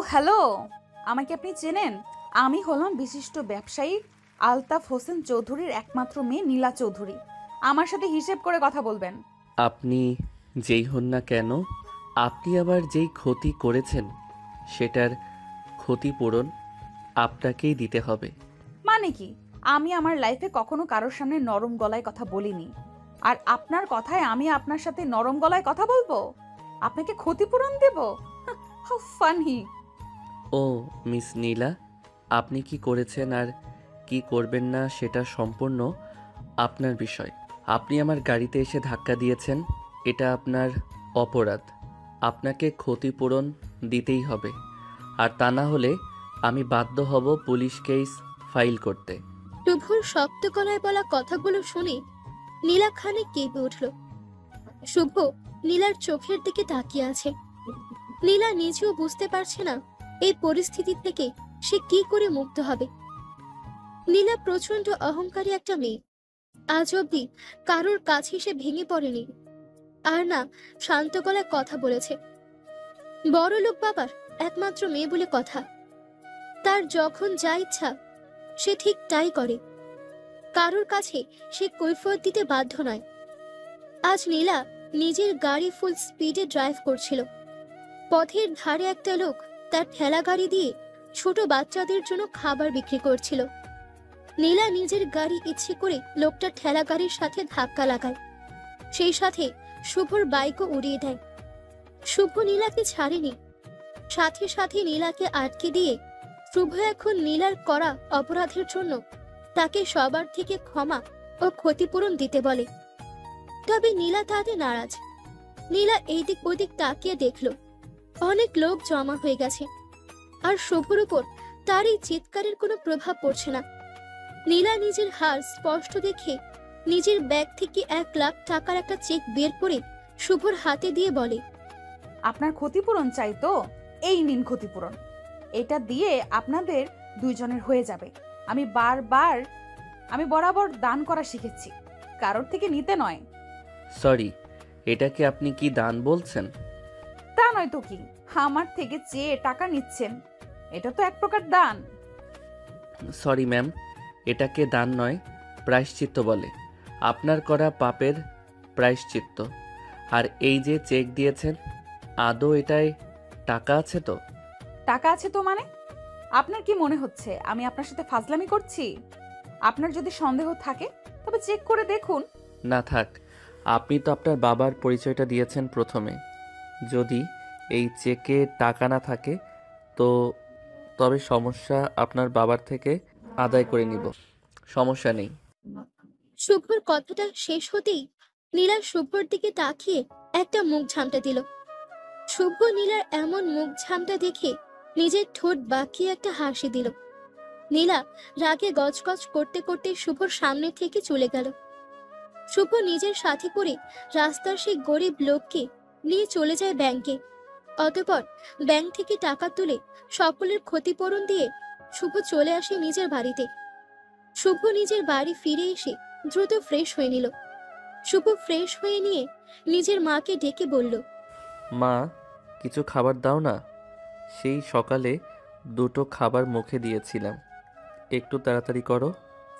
Hello, আমাকে আপনি চেনেন? আমি হলাম বিশিষ্ট ব্যবসায়ী আলতাফ হোসেন চৌধুরীর একমাত্র মেয়ে নীলা চৌধুরী। আমার সাথে হিসেব করে কথা বলবেন। আপনি যেই হন না কেন, আপনি আবার যেই ক্ষতি করেছেন সেটার ক্ষতিপূরণ আপনাকেই দিতে হবে। মানে কি? আমি আমার লাইফে কখনো কারোর সামনে নরম গলায় কথা বলিনি, আর আপনার কথায় আমি আপনার সাথে নরম গলায় কথা বলবো? আপনাকে ক্ষতিপূরণ দেব? How funny! ও মিস নীলা, আপনি কি করেছেন আর কি করবেন না সেটা সম্পূর্ণ আপনার বিষয়। আপনি আমার গাড়িতে এসে ধাক্কা দিয়েছেন, এটা আপনার অপরাধ। আপনাকে ক্ষতিপূরণ দিতেই হবে, আর তা না হলে আমি বাধ্য হব পুলিশ কেস ফাইল করতে। শুভর শক্ত গলায় বলা কথাগুলো শুনে নীলা খানিক কেঁপে উঠল। শুভ নীলার চোখের দিকে তাকিয়ে আছে। নীলা নিজেও বুঝতে পারছে না এই পরিস্থিতি থেকে সে কি করে মুক্ত হবে। নীলা প্রচন্ড অহংকারী একটা মেয়ে। আজ অব্দি কারোর কাছে সে ভেঙে পড়েনি, আর না শান্ত গলায় কথা বলেছে। বড় লোক বাবার একমাত্র মেয়ে বলে কথা। তার যখন যা ইচ্ছা সে ঠিক তাই করে। কারোর কাছে সে কৈফিয়ত দিতে বাধ্য নয়। আজ নীলা নিজের গাড়ি ফুল স্পিডে ড্রাইভ করছিল। পথের ধারে একটা লোক তার ঠেলা গাড়ি দিয়ে ছোট বাচ্চাদের জন্য খাবার বিক্রি করছিল। নীলা নিজের গাড়ি ইচ্ছে করে লোকটার ঠেলা গাড়ির সাথে ধাক্কা লাগায়, সেই সাথে শুভর বাইকও উড়িয়ে দেয়। শুভ নীলাকে ছাড়েনি, সাথে সাথে নীলাকে আটকে দিয়ে শুভ এখন নীলার করা অপরাধের জন্য তাকে সবার থেকে ক্ষমা ও ক্ষতিপূরণ দিতে বলে। তবে নীলা তাতে নারাজ। নীলা এইদিক ওদিক তাকিয়ে দেখল অনেক লোক জমা হয়ে গেছে, আর শুভর উপর তার এই চিৎকারের কোনো প্রভাব পড়ছে না। নীলা নিজের হার স্পষ্ট দেখে নিজের ব্যাগ থেকে 1,00,000 টাকার একটা চেক বের করে শুভর হাতে দিয়ে বলে, আপনার ক্ষতিপূরণ চাই তো? এই নিন ক্ষতিপূরণ। এটা দিয়ে আপনাদের দুইজনের হয়ে যাবে। আমি বরাবর দান করা শিখেছি, কারোর থেকে নিতে নয়। সরি, এটাকে আপনি কি দান বলছেন? তা নয় তো কি, আমার থেকে চেয়ে টাকা নিচ্ছেন, এটা তো এক প্রকার দান। সরি ম্যাম, এটাকে দান নয়, প্রায়শ্চিত্ত বলে। আপনার করা পাপের প্রায়শ্চিত্ত। আর এই যে চেক দিয়েছেন, আদৌ এটায় টাকা আছে তো? টাকা আছে তো মানে? আপনার কি মনে হচ্ছে আমি আপনার সাথে ফাজলামি করছি? আপনার যদি সন্দেহ থাকে তবে চেক করে দেখুন। না থাক, আপনি তো আপনার বাবার পরিচয়টা দিয়েছেন প্রথমে। যদি এই চেকে টাকা না থাকে তো তবে সমস্যা, আপনার বাবার থেকে আদায় করে নিব, সমস্যা নেই। শুভর কথাটা শেষ হতেই নীলা শুভর দিকে তাকিয়ে একটা মুখ ঝামটা দিল। শুভ নীলার এমন মুখ ঝামটা দেখে নিজের ঠোঁট বাঁকিয়ে একটা হাসি দিল। নীলা রাগে গজগজ করতে করতে শুভর সামনে থেকে চলে গেল। শুভ নিজের সাথে করে রাস্তার সেই গরিব লোককে নিয়ে চলে যায় ব্যাংকে। অতঃপর ব্যাংক থেকে টাকা তুলে সকলের ক্ষতিপূরণ দিয়ে শুভ চলে আসে নিজের বাড়িতে। শুভ নিজের বাড়ি ফিরে এসে দ্রুত ফ্রেশ হয়ে নিল। শুভ ফ্রেশ হয়ে নিয়ে নিজের মাকে ডেকে বলল, মা, কিছু খাবার দাও না। সেই সকালে দুটো খাবার মুখে দিয়েছিলাম, একটু তাড়াতাড়ি করো।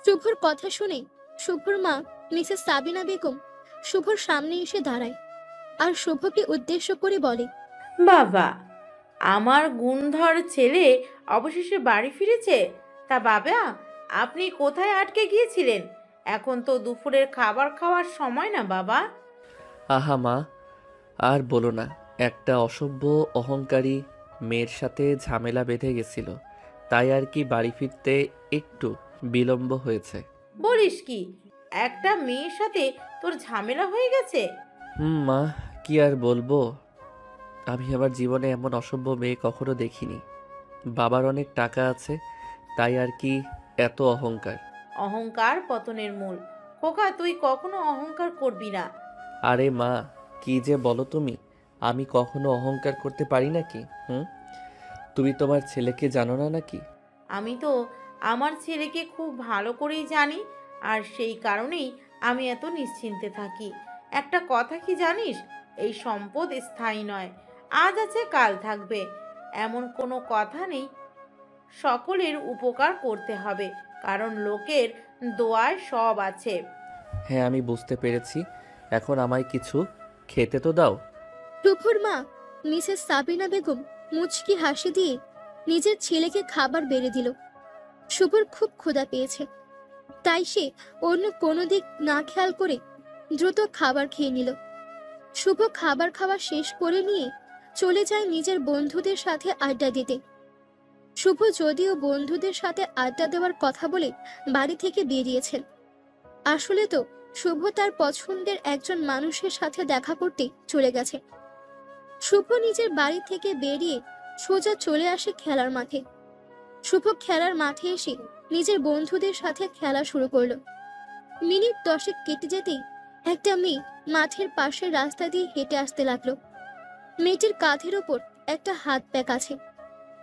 শুভর কথা শুনে শুভর মা মিসেস সাবিনা বেগম শুভর সামনে এসে দাঁড়ায় আর শুভকে উদ্দেশ্য করে বলে, বাবা, আমার গুণধর ছেলে অবশেষে বাড়ি ফিরেছে। তা বাবা, আপনি কোথায় আটকে গিয়েছিলেন? এখন তো দুপুরের খাবার খাওয়ার সময় না বাবা। আহা মা, আর বলো না, একটা অসভ্য অহংকারী মেয়ের সাথে ঝামেলা বেঁধে গেছিল, তাই আর কি বাড়ি ফিরতে একটু বিলম্ব হয়েছে। বলিস কি, একটা মেয়ের সাথে তোর ঝামেলা হয়ে গেছে? মা, কি আর বলবো, আমি আমার জীবনে এমন অসভ্য মেয়ে কখনো দেখিনি। বাবার অনেক টাকা আছে, তাই আর কি এত অহংকার। অহংকার পতনের মূল। খোকা, তুই কখনো অহংকার করবি না। আরে মা, কি যে বলো তুমি, আমি কখনো অহংকার করতে পারি নাকি? তুমি তোমার ছেলেকে জানো না নাকি? আমি তো আমার ছেলেকে খুব ভালো করেই জানি, আর সেই কারণেই আমি এত নিশ্চিন্তে থাকি। একটা কথা কি জানিস, এই সম্পদ স্থায়ী নয়, আজ আছে কাল থাকবে। এমন কোনো কথা নেই। সকলের উপকার করতে হবে, কারণ লোকের দোয়ায় সব আছে। হ্যাঁ, আমি বুঝতে পেরেছি। এখন আমায় কিছু খেতে তো দাও। শুভর মা মিসেস সাবিনা বেগম মুচকি হাসি দিয়ে নিজের ছেলেকে খাবার বেড়ে দিল। শুভর খুব ক্ষুধা পেয়েছে, তাই সে অন্য কোনো দিক না খেয়াল করে দ্রুত খাবার খেয়ে নিল। শুভ খাবার খাওয়া শেষ করে নিয়ে চলে যায় নিজের বন্ধুদের সাথে আড্ডা দিতে। শুভ যদিও বন্ধুদের সাথে আড্ডা দেওয়ার কথা বলে বাড়ি থেকে বেরিয়েছেন, আসলে তো শুভ তার পছন্দের একজন মানুষের সাথে দেখা করতে চলে গেছে। শুভ নিজের বাড়ি থেকে বেরিয়ে সোজা চলে আসে খেলার মাঠে। শুভ খেলার মাঠে এসে নিজের বন্ধুদের সাথে খেলা শুরু করলো। মিনিট 10 কেটে যেতেই একটা মেয়ে মাঠের পাশের রাস্তা দিয়ে হেঁটে আসতে লাগলো। মেয়েটির কাঁধের ওপর একটা হাত ব্যাগ আছে,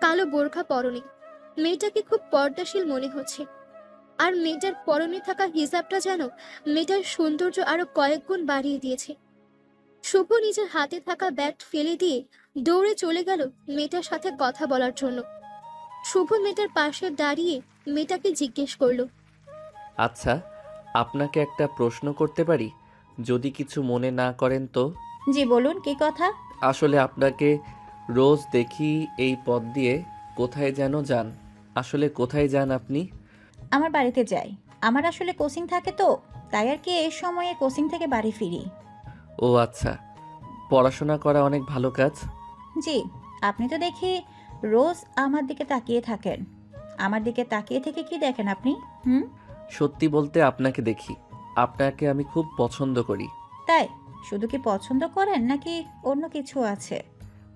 কালো বোরখা পরনে। মেয়েটাকে খুব পর্দাশীল মনে হচ্ছে, আর মেয়েটার পরনে থাকা হিজাবটা যেন মেয়েটার সৌন্দর্য আরো কয়েক গুণ বাড়িয়ে দিয়েছে। শুভ নিজের হাতে থাকা ব্যাগ ফেলে দিয়ে দৌড়ে চলে গেল মেয়েটার সাথে কথা বলার জন্য। শুভ মেয়েটার পাশে দাঁড়িয়ে মেয়েটাকে জিজ্ঞেস করলো, আচ্ছা, আপনাকে একটা প্রশ্ন করতে পারি? যদি কিছু মনে না করেন তো। জি বলুন, কি কথা? আসলে আপনাকে রোজ দেখি এই পথ দিয়ে। কোথায় যেন যান? আসলে কোথায় যান আপনি? আমার বাড়িতে যাই। আমার আসলে কোচিং থাকে তো, তাই আর কি এই সময়ে কোচিং থেকে বাড়ি ফিরি। ও আচ্ছা, পড়াশোনা করা অনেক ভালো কাজ। জি, আপনি তো দেখি রোজ আমার দিকে তাকিয়ে থাকেন। আমার দিকে তাকিয়ে থেকে কি দেখেন আপনি? সত্যি বলতে আপনাকে দেখি, আপনাকে আমি খুব পছন্দ করি। তাই? শুধু কি পছন্দ করেন নাকি অন্য কিছু আছে?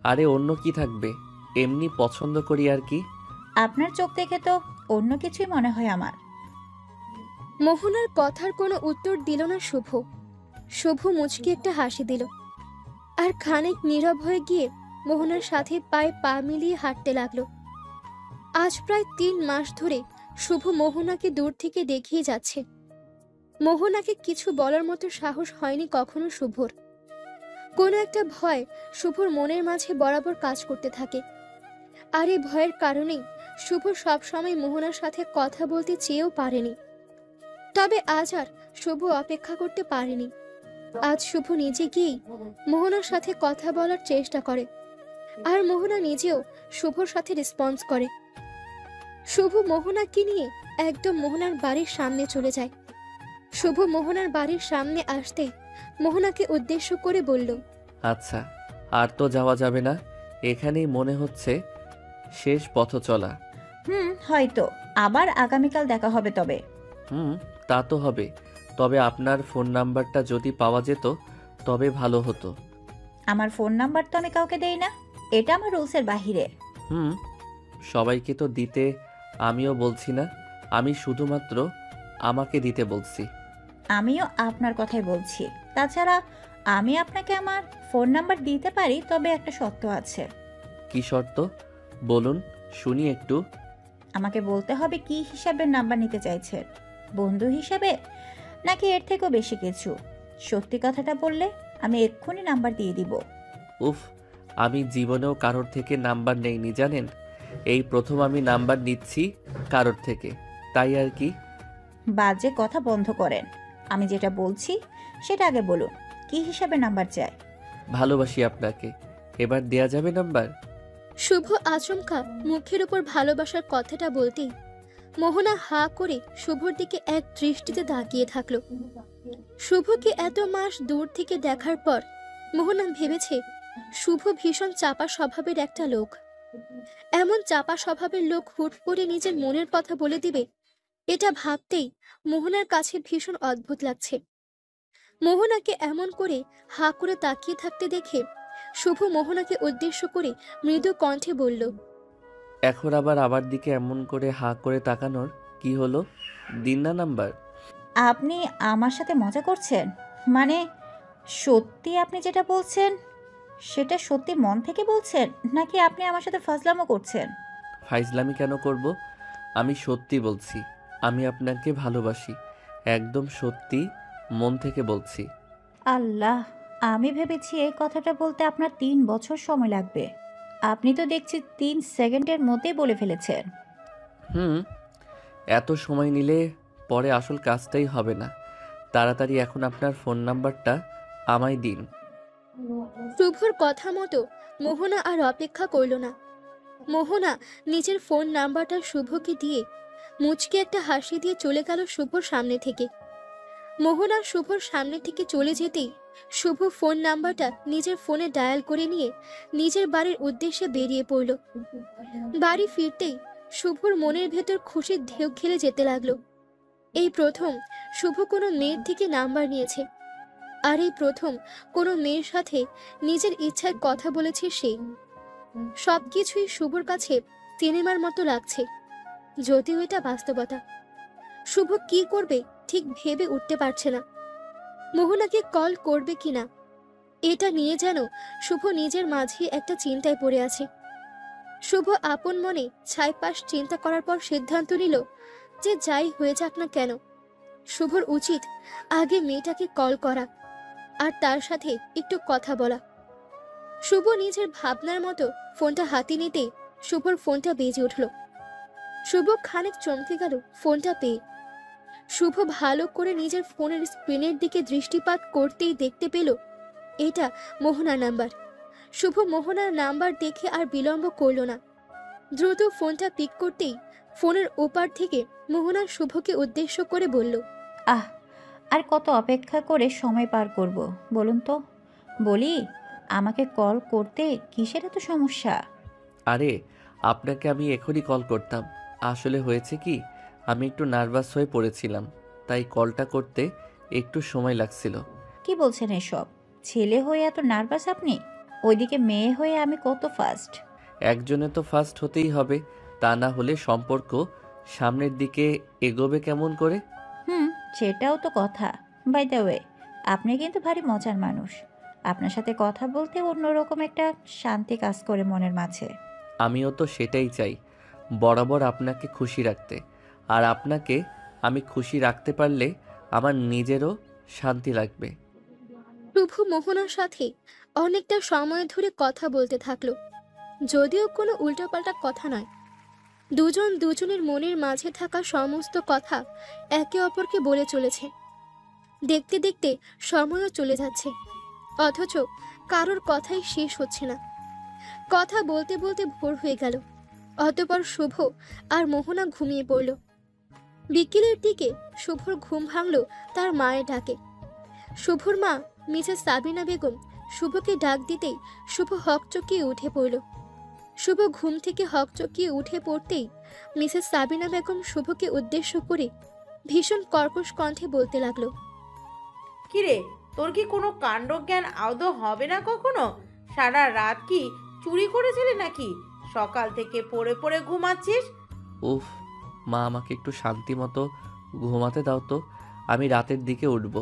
আরে অন্য কি থাকবে, এমনি পছন্দ করি আর কি। আপনার চোখ দেখে তো অন্য কিছুই মনে হয় আমার। মোহনার কথার কোনো উত্তর দিল না শুভ। শুভ মুচকি একটা হাসি দিল, আর খানিক নীরব হয়ে গিয়ে মোহনার সাথে পায়ে পা মিলিয়ে হাঁটতে লাগলো। আজ প্রায় 3 মাস ধরে শুভ মোহনাকে দূর থেকে দেখিয়ে যাচ্ছে। মোহনাকে কিছু বলার মতো সাহস হয়নি কখনো শুভর। কোনো একটা ভয় শুভর মনের মাঝে বরাবর কাজ করতে থাকে, আর এই ভয়ের কারণেই শুভ সবসময় মোহনার সাথে কথা বলতে চেয়েও পারেনি। তবে আজ আর শুভ অপেক্ষা করতে পারেনি। আজ শুভ নিজে গিয়েই মোহনার সাথে কথা বলার চেষ্টা করে, আর মোহনা নিজেও শুভর সাথে রেসপন্স করে। শুভ মোহনাকে নিয়ে একদম মোহনার বাড়ির সামনে চলে যায়। শুভ মোহনার বাড়ির সামনে আসতে মোহনাকে উদ্দেশ্য করে বলল, আচ্ছা, আর তো যাওয়া যাবে না। এখানেই মনে হচ্ছে শেষ পথ চলা। হয়তো আবার আগামীকাল দেখা হবে তবে। তা তো হবে, তবে আপনার ফোন নাম্বারটা যদি পাওয়া যেত তবে ভালো হতো। আমার ফোন নাম্বার তো আমি কাউকে দেই না, এটা আমার রুলসের বাহিরে। সবাইকে তো দিতে আমিও বলছি না, আমি শুধুমাত্র আমাকে দিতে বলছি। আমিও আপনার কথাই বলছি। তাছাড়া আমি আপনাকে আমার ফোন নাম্বার দিতে পারি, তবে একটা শর্ত আছে। কি শর্ত? বলুন শুনি একটু। আমাকে বলতে হবে কি হিসাবে নাম্বার নিতে চাইছেন, বন্ধু হিসাবে নাকি এর থেকেও বেশি কিছু। সত্যি কথাটা বললে আমি এক্ষুনি নাম্বার দিয়ে দিব। উফ, আমি জীবনেও কারোর থেকে নাম্বার নেইনি জানেন, এই প্রথম আমি নাম্বার নিচ্ছি কারোর থেকে, তাই আর কি। বাজে কথা বন্ধ করেন, আমি যেটা বলছি সেটা আগে বলুন। কি হিসাবে নাম্বার চাই? ভালোবাসি আপনাকে, এবার দেয়া যাবে নাম্বার? শুভ আচমকা মুখের উপর ভালোবাসার কথাটা বলতেই মোহনা হা করে শুভর দিকে এক দৃষ্টিতে তাকিয়ে থাকলো। শুভকে এত মাস দূর থেকে দেখার পর মোহনা ভেবেছে শুভ ভীষণ চাপা স্বভাবের একটা লোক। এমন চাপা স্বভাবের লোক হুট করে নিজের মনের কথা বলে দিবে, এটা ভাবতেই মোহনার কাছে ভীষণ অদ্ভুত লাগছে। মোহনাকে এমন করে হা করে তাকিয়ে থাকতে দেখে শুভ মোহনাকে উদ্দেশ্য করে মৃদু কণ্ঠে বলল, এখন আবার আমার দিকে এমন করে হা করে তাকানোর কি হলো? দিন না নাম্বার। আপনি আমার সাথে মজা করছেন? মানে সত্যি আপনি যেটা বলছেন সেটা সত্যি মন থেকে বলছেন, নাকি আপনি আমার সাথে ফাজলামো করছেন? ফাইজলামি কেন করব? আমি সত্যি বলছি, আমি আপনাকে ভালোবাসি, একদম সত্যি, মন থেকে বলছি। আল্লাহ, আমি ভেবেছি এই কথাটা বলতে আপনার 3 বছর সময় লাগবে। আপনি তো দেখছি 3 সেকেন্ডের মধ্যেই বলে ফেলেছেন। হুম, এত সময় নিলে পরে আসল কাজটাই হবে না। তাড়াতাড়ি এখন আপনার ফোন নাম্বারটা আমায় দিন। শুভর কথা মতো মোহনা আর অপেক্ষা করল না। মোহনা নিজের ফোন নাম্বারটা শুভকে দিয়ে মুচকে একটা হাসি দিয়ে চলে গেল শুভর সামনে থেকে। মোহনা শুভর সামনে থেকে চলে যেতেই শুভ ফোন নাম্বারটা নিজের ফোনে ডায়াল করে নিয়ে নিজের বাড়ির উদ্দেশ্যে বেরিয়ে পড়ল। বাড়ি ফিরতেই শুভর মনের ভেতর খুশির ঢেউ খেলে যেতে লাগলো। এই প্রথম শুভ কোনো মেয়ের থেকে নাম্বার নিয়েছে, আর এই প্রথম কোনো মেয়ের সাথে নিজের ইচ্ছায় কথা বলেছে সে। সবকিছুই শুভর কাছে সিনেমার মতো লাগছে, যদিও এটা বাস্তবতা। শুভ কি করবে ঠিক ভেবে উঠতে পারছে না। মোহনাকে কল করবে কিনা এটা নিয়ে যেন শুভ নিজের মাঝে একটা চিন্তায় পড়ে আছে। শুভ আপন মনে ছাইপাশ চিন্তা করার পর সিদ্ধান্ত নিল যে যাই হয়ে যাক না কেন শুভর উচিত আগে মেয়েটাকে কল করা আর তার সাথে একটু কথা বলা। শুভ নিজের ভাবনার মতো ফোনটা হাতে নিতে শুভর ফোনটা বেজে উঠল। শুভ খানিক চমকে গেল ফোনটা পেয়ে। শুভ ভালো করে নিজের ফোনের স্ক্রিনের দিকে দৃষ্টিপাত করতেই দেখতে পেল এটা মোহনার নাম্বার। শুভ মোহনার নাম্বার দেখে আর বিলম্ব করল না, দ্রুত ফোনটা পিক করতেই ফোনের ওপার থেকে মোহনা শুভকে উদ্দেশ্য করে বলল, আহ, আর কত অপেক্ষা করে সময় পার করব বলুন তো? বলি, আমাকে কল করতে কিসের এত সমস্যা? আরে, আপনাকে আমি এখনই কল করতাম। আসলে হয়েছে কি, আমি একটু নার্ভাস হয়ে পড়েছিলাম, তাই কলটা করতে একটু সময় লাগছিল। কি বলছেন এসব? ছেলে হয়ে এত নার্ভাস আপনি? ওইদিকে মেয়ে হয়ে আমি কত ফাস্ট। একজনে তো ফার্স্ট হতেই হবে, তা না হলে সম্পর্ক সামনের দিকে এগোবে কেমন করে? সেটাও তো কথা। বাই দ্য ওয়ে, আপনি কিন্তু ভারী মজার মানুষ। আপনার সাথে কথা বলতে অন্যরকম একটা শান্তি কাজ করে মনের মাঝে। আমিও তো সেটাই চাই, বরাবর আপনাকে খুশি রাখতে। আর আপনাকে আমি খুশি রাখতে পারলে আমার নিজেরও শান্তি লাগবে। শুভ মোহনার সাথে অনেকটা সময় ধরে কথা বলতে থাকলো, যদিও কোনো উল্টাপাল্টা কথা নয়। দুজন দুজনের মনের মাঝে থাকা সমস্ত কথা একে অপরকে বলে চলেছে। দেখতে দেখতে সময়ও চলে যাচ্ছে, অথচ কারোর কথাই শেষ হচ্ছে না। কথা বলতে বলতে ভোর হয়ে গেল। অতঃপর শুভ আর মোহনা ঘুমিয়ে পড়ল। বিকেলের দিকে শুভর ঘুম ভাঙল তার মায়ের ডাকে। শুভর মা মিসেস সাবিনা বেগম শুভকে ডাক দিতেই শুভ হকচকিয়ে উঠে পড়ল। শুভ ঘুম থেকে হকচকিয়ে উঠে পড়তেই মিসেস সাবিনা বেগম শুভকে উদ্দেশ্য করে ভীষণ কর্কশ কণ্ঠে বলতে লাগলো, কিরে, তোর কি কোনো কাণ্ডজ্ঞান আদৌ হবে না কখনো? সারা রাত কি চুরি করেছিলি নাকি? সকাল থেকে পড়ে পড়ে ঘুমাচ্ছিস। উফ মা, আমাকে একটু শান্তি মতো ঘুমাতে দাও তো, আমি রাতের দিকে উঠব।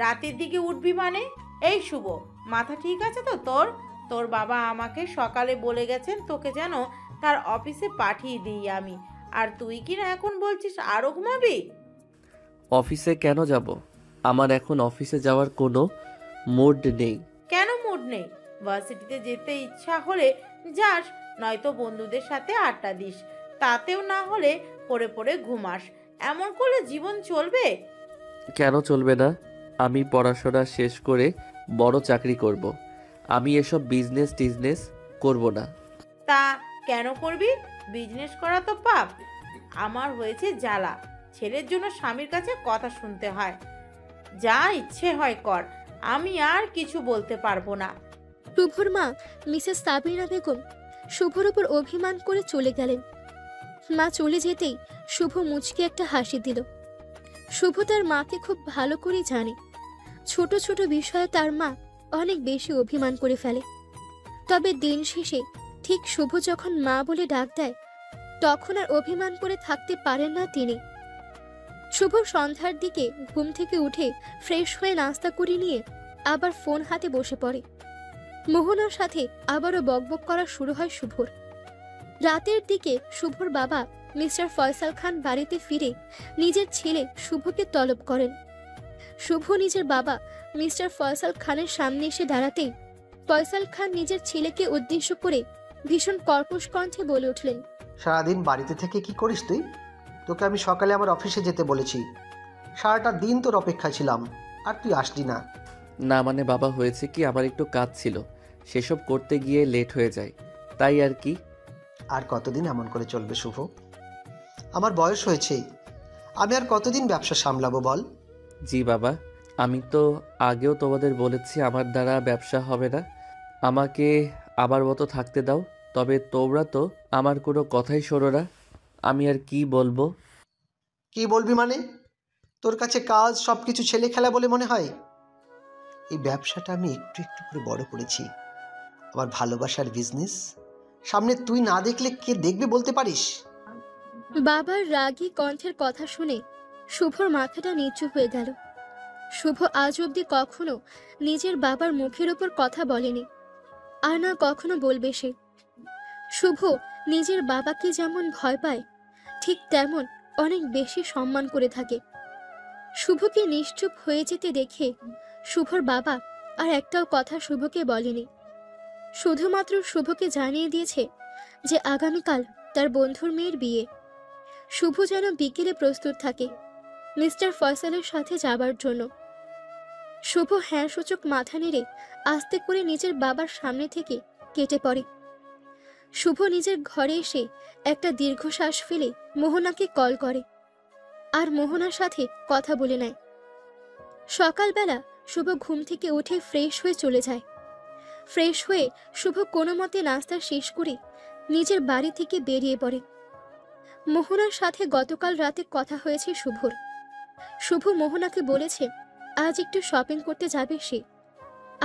রাতের দিকে উঠবি মানে? এই শুভ, মাথা ঠিক আছে তো তোর? তোর বাবা আমাকে সকালে বলে গেছেন তোকে যেন তার অফিসে পাঠিয়ে দিই আমি, আর তুই কি না এখন বলছিস আরো ঘুমাবি? অফিসে কেন যাব? আমার এখন অফিসে যাওয়ার কোনো মুড নেই। কেন মুড নেই? ভার্সিটিতে যেতে ইচ্ছা হলে যাস, নয়তো বন্ধুদের সাথে আড্ডা দিস, তাতেও না হলে পড়ে পড়ে ঘুমাস। এমন করলে জীবন চলবে? কেন চলবে না? আমি পড়াশোনা শেষ করে বড় চাকরি করব। আমি এসব বিজনেস টিজনেস করব না। তা কেন করবি? বিজনেস করা তো পাপ। আমার হয়েছে জ্বালা, ছেলের জন্য স্বামীর কাছে কথা শুনতে হয়। যা ইচ্ছে হয় কর, আমি আর কিছু বলতে পারবো না। শুভর মা মিসেস সাবিনা বেগম শুভর উপর অভিমান করে চলে গেলেন। মা চলে যেতেই শুভ মুচকে একটা হাসি দিল। শুভ তার মাকে খুব ভালো করে জানে, ছোট ছোট বিষয়ে তার মা অনেক বেশি অভিমান করে ফেলে। তবে দিন শেষে ঠিক শুভ যখন মা বলে ডাক দেয়, তখন আর অভিমান করে থাকতে পারেন না তিনি। শুভ সন্ধ্যার দিকে ঘুম থেকে উঠে ফ্রেশ হয়ে নাস্তা করে নিয়ে আবার ফোন হাতে বসে পড়ে। মোহনার সাথে আবারও বকবক করা শুরু হয় শুভর। রাতের দিকে শুভর বাবা মিস্টার ফয়সাল খান বাড়িতে ফিরে নিজের ছেলে শুভকে তলব করেন। শুভ নিজের বাবা মিস্টার ফয়সাল খানের সামনে এসে দাঁড়াতেই ফয়সাল খান নিজের ছেলেকে উদ্দেশ্য করে ভীষণ কর্কশ কণ্ঠে বলে উঠলেন, সারাদিন বাড়িতে থেকে কি করিস তুই? তোকে আমি সকালে আমার অফিসে যেতে বলেছি, সারাটা দিন তোর অপেক্ষায় ছিলাম আর তুই আসলি না। না মানে বাবা, হয়েছে কি, আমার একটু কাজ ছিল, সেসব করতে গিয়ে লেট হয়ে যায়, তাই আর কি। আর কতদিন এমন করে চলবে শুভ? আমার বয়স হয়েছে, আমি আর কতদিন ব্যবসা সামলাবো বল? জি বাবা, আমি তো আগেও তোমাদের বলেছি আমার দ্বারা ব্যবসা হবে না, আমাকে আমার মতো থাকতে দাও। তবে তোমরা তো আমার কোনো কথাই শোনো না, আমি আর কি বলবো? কি বলবি মানে? তোর কাছে কাজ সব কিছু ছেলে খেলা বলে মনে হয়? এই ব্যবসাটা আমি একটু একটু করে বড় করেছি, আমার ভালোবাসার বিজনেস। সামনে তুই না দেখলে কে দেখবে বলতে পারিস? বাবার রাগী কণ্ঠের কথা শুনে শুভর মাথাটা নিচু হয়ে গেল। শুভ আজ অবধি কখনো নিজের বাবার মুখের ওপর কথা বলেনি, আর না কখনো বলবে সে। শুভ নিজের বাবাকে যেমন ভয় পায়, ঠিক তেমন অনেক বেশি সম্মান করে থাকে। শুভকে নিশ্চুপ হয়ে যেতে দেখে শুভর বাবা আর একটাও কথা শুভকে বলেনি, শুধুমাত্র শুভকে জানিয়ে দিয়েছে যে আগামীকাল তার বন্ধুর মেয়ের বিয়ে। শুভ যেন বিকেলে প্রস্তুত থাকে মিস্টার ফয়সালের সাথে যাবার জন্য। শুভ হ্যাঁ সূচক মাথা নেড়ে আস্তে করে নিজের বাবার সামনে থেকে কেটে পড়ে। শুভ নিজের ঘরে এসে একটা দীর্ঘশ্বাস ফেলে মোহনাকে কল করে আর মোহনার সাথে কথা বলে নেয়। সকালবেলা শুভ ঘুম থেকে উঠে ফ্রেশ হয়ে চলে যায়। ফ্রেশ হয়ে শুভ কোনো মতে নাস্তা শেষ করে নিজের বাড়ি থেকে বেরিয়ে পড়ে। মোহনার সাথে গতকাল রাতে কথা হয়েছে শুভর। শুভ মোহনাকে বলেছে আজ একটু শপিং করতে যাবে সে,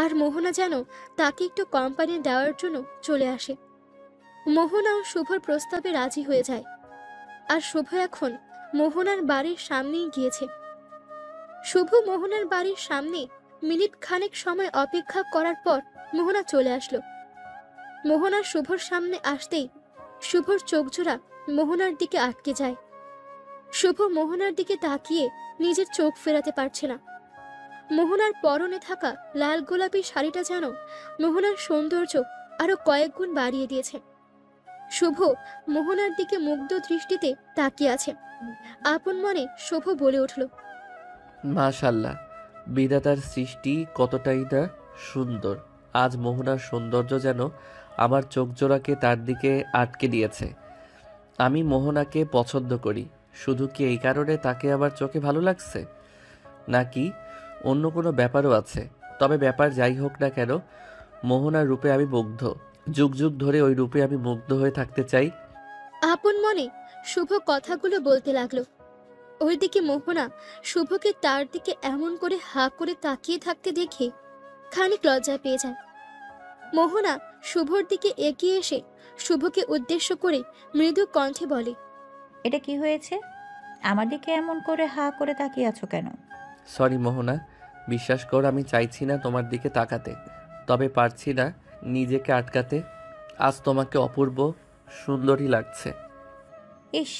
আর মোহনা যেন তাকে একটু কোম্পানি দেওয়ার জন্য চলে আসে। মোহনাও শুভর প্রস্তাবে রাজি হয়ে যায়, আর শুভ এখন মোহনার বাড়ির সামনেই গিয়েছে। শুভ মোহনার বাড়ির সামনে মিনিট খানেক সময় অপেক্ষা করার পর মোহনা চলে আসলো। মোহনা শুভর সামনে আসতেই শুভর চোখজোড়া মোহনার দিকে আটকে যায়। শুভ মোহনার দিকে তাকিয়ে নিজের চোখ ফেরাতে পারছে না। মোহনার পরনে থাকা লাল গোলাপি শাড়িটা যেন মোহনার সৌন্দর্য আরো কয়েক গুণ বাড়িয়ে দিয়েছে। শুভ মোহনার দিকে মুগ্ধ দৃষ্টিতে তাকিয়ে আছে। আপন মনে শুভ বলে উঠল, মাশাল্লাহ, বিধাতার সৃষ্টি কতটাই না সুন্দর। আজ মোহনার সৌন্দর্য যেন আমার চোখজোড়াকে তার দিকে আটকে দিয়েছে। আমি মোহনাকে পছন্দ করি, শুধু কি এই কারণে তাকে আমার চোখে ভালো লাগছে, নাকি অন্য কোনো ব্যাপারও আছে? তবে ব্যাপার যাই হোক না কেন, মোহনার রূপে আমি মুগ্ধ, যুগ যুগ ধরে ওই রূপে আমি মুগ্ধ হয়ে থাকতে চাই। আপন মনে শুভ কথাগুলো বলতে লাগলো। ওইদিকে মোহনা শুভকে তার দিকে এমন করে হা করে তাকিয়ে থাকতে দেখে খানিক লজ্জা পেয়ে যায়। মোহনা শুভর দিকে এগিয়ে এসে শুভকে উদ্দেশ্য করে মৃদু কণ্ঠে বলে, এটা কি হয়েছে? আমার দিকে এমন করে হা করে তাকিয়ে আছো কেন? সরি মোহনা, বিশ্বাস কর আমি চাইছি না তোমার দিকে তাকাতে, তবে পারছি না নিজেকে আটকাতে। আজ তোমাকে অপূর্ব সুন্দরী লাগছে। ইস,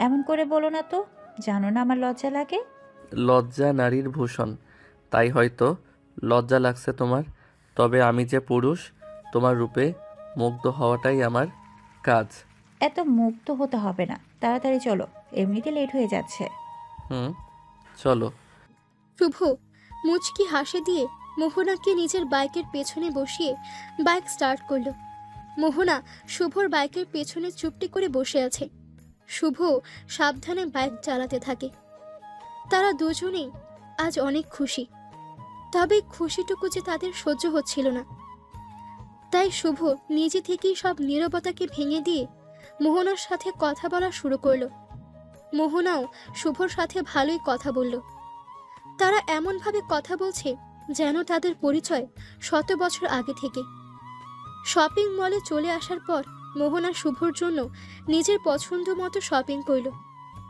এমন করে বলো না তো, জানো না আমার লজ্জা লাগে। লজ্জা নারীর ভূষণ, তাই হয়তো লজ্জা লাগছে তোমার। তবে আমি যে পুরুষ, তোমার রূপে মুগ্ধ হওয়াটাই আমার কাজ। এত মুগ্ধ হতে হবে না, তাড়াতাড়ি চলো, এমনিতে লেট হয়ে যাচ্ছে। চলো। শুভ মুচকি হাসি দিয়ে মোহনাকে নিজের বাইকের পেছনে বসিয়ে বাইক স্টার্ট করলো। মোহনা শুভর বাইকের পেছনে চুপটি করে বসে আছে। শুভ সাবধানে বাইক চালাতে থাকে। তারা দুজনেই আজ অনেক খুশি, তবে খুশিটুকু যে তাদের সহ্য হচ্ছিল না। তাই শুভ নিজে থেকেই সব নীরবতাকে ভেঙে দিয়ে মোহনার সাথে কথা বলা শুরু করলো। মোহনাও শুভর সাথে ভালোই কথা বলল। তারা এমনভাবে কথা বলছে যেন তাদের পরিচয় শত বছর আগে থেকে। শপিং মলে চলে আসার পর মোহনা শুভর জন্য নিজের পছন্দ মতো শপিং করলো,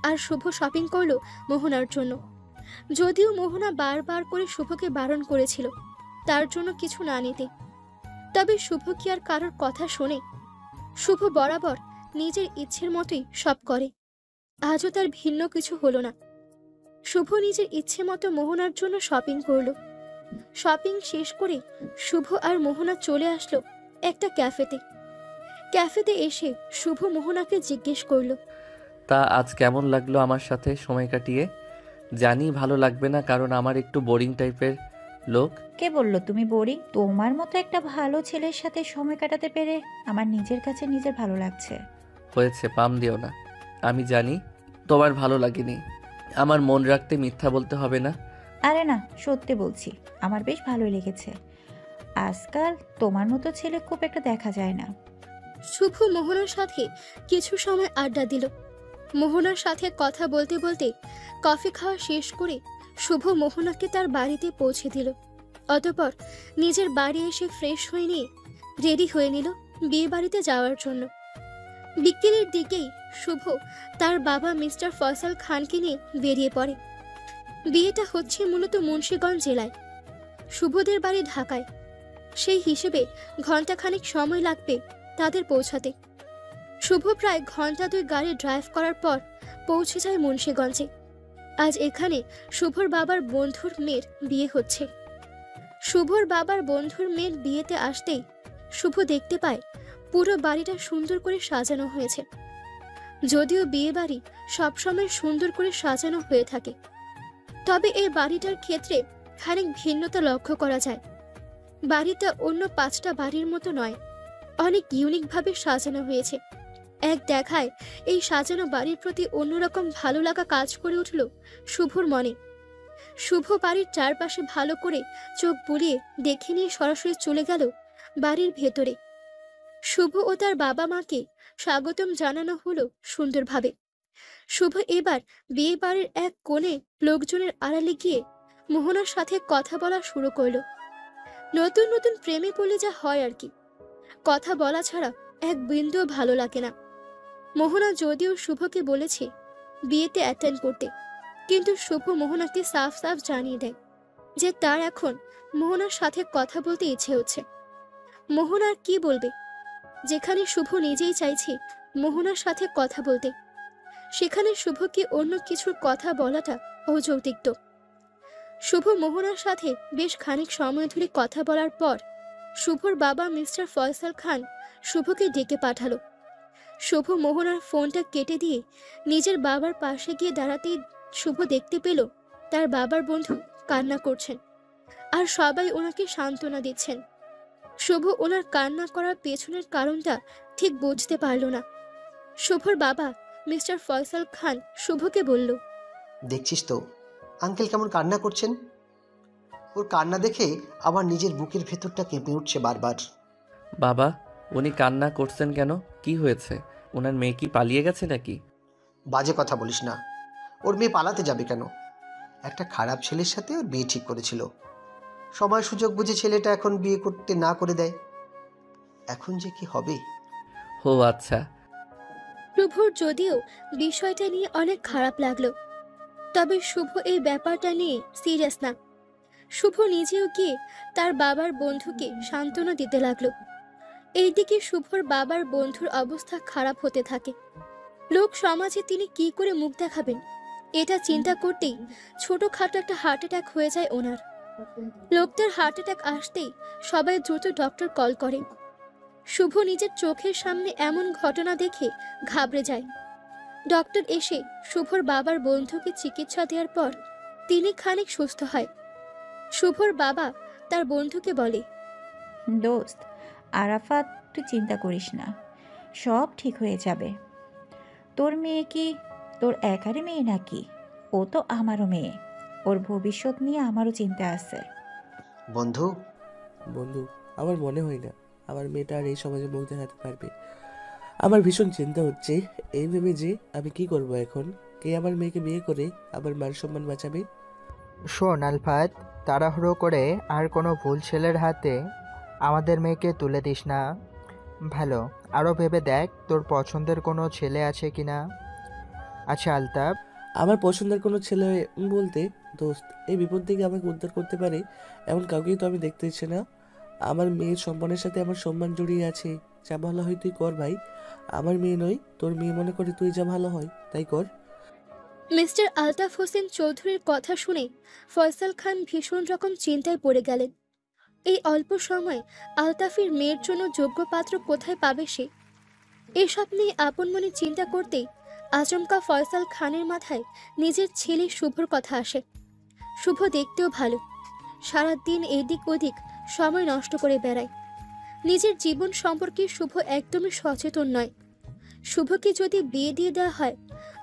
আর শুভ শপিং করলো মোহনার জন্য। যদিও মোহনা বারবার করে শুভকে বারণ করেছিল তার জন্য কিছু না নিতে, তবে শুভ কি আর কারোর কথা শোনে? শুভ বরাবর নিজের ইচ্ছের মতোই সব করে। আজও তার ভিন্ন কিছু হলো না। শুভ নিজের ইচ্ছে মতো মোহনার জন্য শপিং করলো। শপিং শেষ করে শুভ আর মোহনা চলে আসলো একটা ক্যাফেতে। ক্যাফেতে এসে শুভ মোহনাকে জিজ্ঞেস করলো, তা আজ কেমন লাগলো আমার সাথে সময় কাটিয়ে? জানি ভালো লাগবে না, কারণ আমার একটু বোরিং টাইপের লোক। কে বললো তুমি বোরিং? তোমার মতো একটা ভালো ছেলের সাথে সময় কাটাতে পেরে আমার নিজের কাছে নিজের ভালো লাগছে। হয়েছে, পাম দিও না। আমি জানি তোমার ভালো লাগেনি। আমার মন রাখতে মিথ্যা বলতে হবে না। আরে না, সত্যি বলছি, আমার বেশ ভালোই লেগেছে। আজকাল তোমার মতো ছেলে খুব একটা দেখা যায় না। শুভ মোহনার সাথে কিছু সময় আড্ডা দিল। মোহনার সাথে কথা বলতে বলতে কফি খাওয়া শেষ করে শুভ মোহনাকে তার বাড়িতে পৌঁছে দিল। অতঃপর নিজের বাড়ি এসে ফ্রেশ হয়ে নিয়ে রেডি হয়ে নিল বিয়ে বাড়িতে যাওয়ার জন্য। বিকেলের দিকেই শুভ তার বাবা মিস্টার ফয়সাল খানকে নিয়ে বেরিয়ে পড়ে। বিয়েটা হচ্ছে মূলত মুন্সিগঞ্জ জেলায়, শুভদের বাড়ি ঢাকায়। সেই হিসেবে ঘন্টাখানেক সময় লাগবে তাদের পৌঁছাতে। শুভ প্রায় ঘন্টা 2 গাড়ি ড্রাইভ করার পর পৌঁছে যায় মুন্সিগঞ্জে। আজ এখানে শুভর বাবার বন্ধুর মেয়ের বিয়ে হচ্ছে। শুভর বাবার বন্ধুর মেয়ের বিয়েতে আসতেই শুভ দেখতে পায় পুরো বাড়িটা সুন্দর করে সাজানো হয়েছে। যদিও বিয়ে বাড়ি সবসময় সুন্দর করে সাজানো হয়ে থাকে, তবে এই বাড়িটার ক্ষেত্রে খানিক ভিন্নতা লক্ষ্য করা যায়। বাড়িটা অন্য 5টা বাড়ির মতো নয়, অনেক ইউনিকভাবে সাজানো হয়েছে। এক দেখায় এই সাজানো বাড়ির প্রতি অন্যরকম ভালো লাগা কাজ করে উঠল শুভর মনে। শুভ বাড়ির চারপাশে ভালো করে চোখ বুলিয়ে দেখে নিয়ে সরাসরি চলে গেল বাড়ির ভেতরে। শুভ ও তার বাবা মাকে স্বাগতম জানানো হলো সুন্দরভাবে। শুভ এবার বিয়ে বাড়ির এক কোণে লোকজনের আড়ালে গিয়ে মোহনার সাথে কথা বলা শুরু করলো। নতুন নতুন প্রেমে পড়লে যা হয় আর কি, কথা বলা ছাড়া এক বিন্দুও ভালো লাগে না। মোহনা যদিও শুভকে বলেছে বিয়েতে অ্যাটেন্ড করতে, কিন্তু শুভ মোহনাকে সাফ সাফ জানিয়ে দেয় যে তার এখন মোহনার সাথে কথা বলতে ইচ্ছে হচ্ছে। মোহনা আর কি বলবে, যেখানে শুভ নিজেই চাইছে মোহনার সাথে কথা বলতে, সেখানে শুভকে অন্য কিছুর কথা বলাটা অযৌক্তিক। শুভ মোহনার সাথে বেশ খানিক সময় ধরে কথা বলার পর শুভর বাবা মিস্টার ফয়সাল খান শুভকে ডেকে পাঠালো। শুভ মোহনার ফোনটা কেটে দিয়ে নিজের বাবার পাশে গিয়ে দাঁড়াতেই শুভ দেখতে পেল তার বাবার বন্ধু কান্না করছেন, আর সবাই ওনাকে সান্ত্বনা দিচ্ছেন। শুভ ওনার কান্না করার পেছনের কারণটা ঠিক বুঝতে পারল না। শুভর বাবা মিস্টার ফয়সাল খান শুভকে বলল, দেখছিস তো আঙ্কেল কেমন কান্না করছেন? ওর কান্না দেখে আমার নিজের বুকের ভেতরটা কেঁপে উঠছে বারবার। বাবা, উনি কান্না করছেন কেন? কি হয়েছে? ওনার মেয়ে কি পালিয়ে গেছে নাকি? বাজে কথা বলিস না। ওর মেয়ে পালাতে যাবে কেন? একটা খারাপ ছেলের সাথে ওর বিয়ে ঠিক করেছিল। সময় সুযোগ বুঝে ছেলেটা এখন বিয়ে করতে না করে দেয়। এখন যে কি হবে। ও আচ্ছা। শুভর যদিও বিষয়টা নিয়ে অনেক খারাপ লাগলো, তবে শুভ এই ব্যাপারটা নিয়ে সিরিয়াস না। শুভ নিজেও গিয়ে তার বাবার বন্ধুকে সান্ত্বনা দিতে লাগলো। এইদিকে শুভর বাবার বন্ধুর অবস্থা খারাপ হতে থাকে। লোক সমাজে তিনি কি করে মুখ দেখাবেন, এটা চিন্তা করতেই ছোটখাটো একটা হার্ট অ্যাটাক হয়ে যায় ওনার। লোকটার হার্ট অ্যাটাক আসতেই সবাই দ্রুত ডক্টর কল করে। শুভ নিজের চোখের সামনে এমন ঘটনা দেখে ঘাবড়ে যায়। ডক্টর এসে শুভর বাবার বন্ধুকে চিকিৎসা দেওয়ার পর তিনি খানিক সুস্থ হয়। শুভর বাবা তার বন্ধুকে বলে, দোস্ত আরাফাত, তুই চিন্তা করিস না, সব ঠিক হয়ে যাবে। তোর মেয়ে কি তোর একারই মেয়ে নাকি? ও তো আমারও মেয়ে, ওর ভবিষ্যৎ নিয়ে আমারও চিন্তা আছে। বন্ধু, বন্ধু, আমার মনে হয় না আমার মেয়েটা আর এই সমাজে মুখ দেখাতে পারবে। আমার ভীষণ চিন্তা হচ্ছে এই ভেবে যে আমি কি করব এখন। কে আমার মেয়েকে বিয়ে করে আমার মান সম্মান বাঁচাবে? শোন আলফাত, তাড়াহুড়ো করে আর কোনো ভুল ছেলের হাতে আমাদের মেয়েকে তুলে দিস না। ভালো আরও ভেবে দেখ তোর পছন্দের কোনো ছেলে আছে কি না। আচ্ছা আলতাফ, আমার পছন্দের কোনো ছেলে বলতে দোস্ত, এই বিপদ থেকে আমাকে উদ্ধার করতে পারে এমন কাউকেই তো আমি দেখতে ইচ্ছে না। আমার মেয়ের সম্মানের সাথে আমার সম্মান জড়িয়ে আছে। যা ভালো হয় তুই কর ভাই। আমার মেয়ে নয়, তোর মেয়ে মনে করে তুই যা ভালো হয় তাই কর। মিস্টার আলতাফ হোসেন চৌধুরীর কথা শুনে ফয়সাল খান ভীষণ রকম চিন্তায় পড়ে গেলেন। এই অল্প সময় আলতাফের মেয়ের জন্য যোগ্য পাত্র কোথায় পাবে সে? এসব নিয়ে আপন মনে চিন্তা করতেই আচমকা ফয়সাল খানের মাথায় নিজের ছেলে শুভর কথা আসে। শুভ দেখতেও ভালো, সারাদিন এদিক ওদিক সময় নষ্ট করে বেড়ায়। নিজের জীবন সম্পর্কে শুভ একদমই সচেতন নয়। শুভকে যদি বিয়ে দিয়ে দেওয়া হয়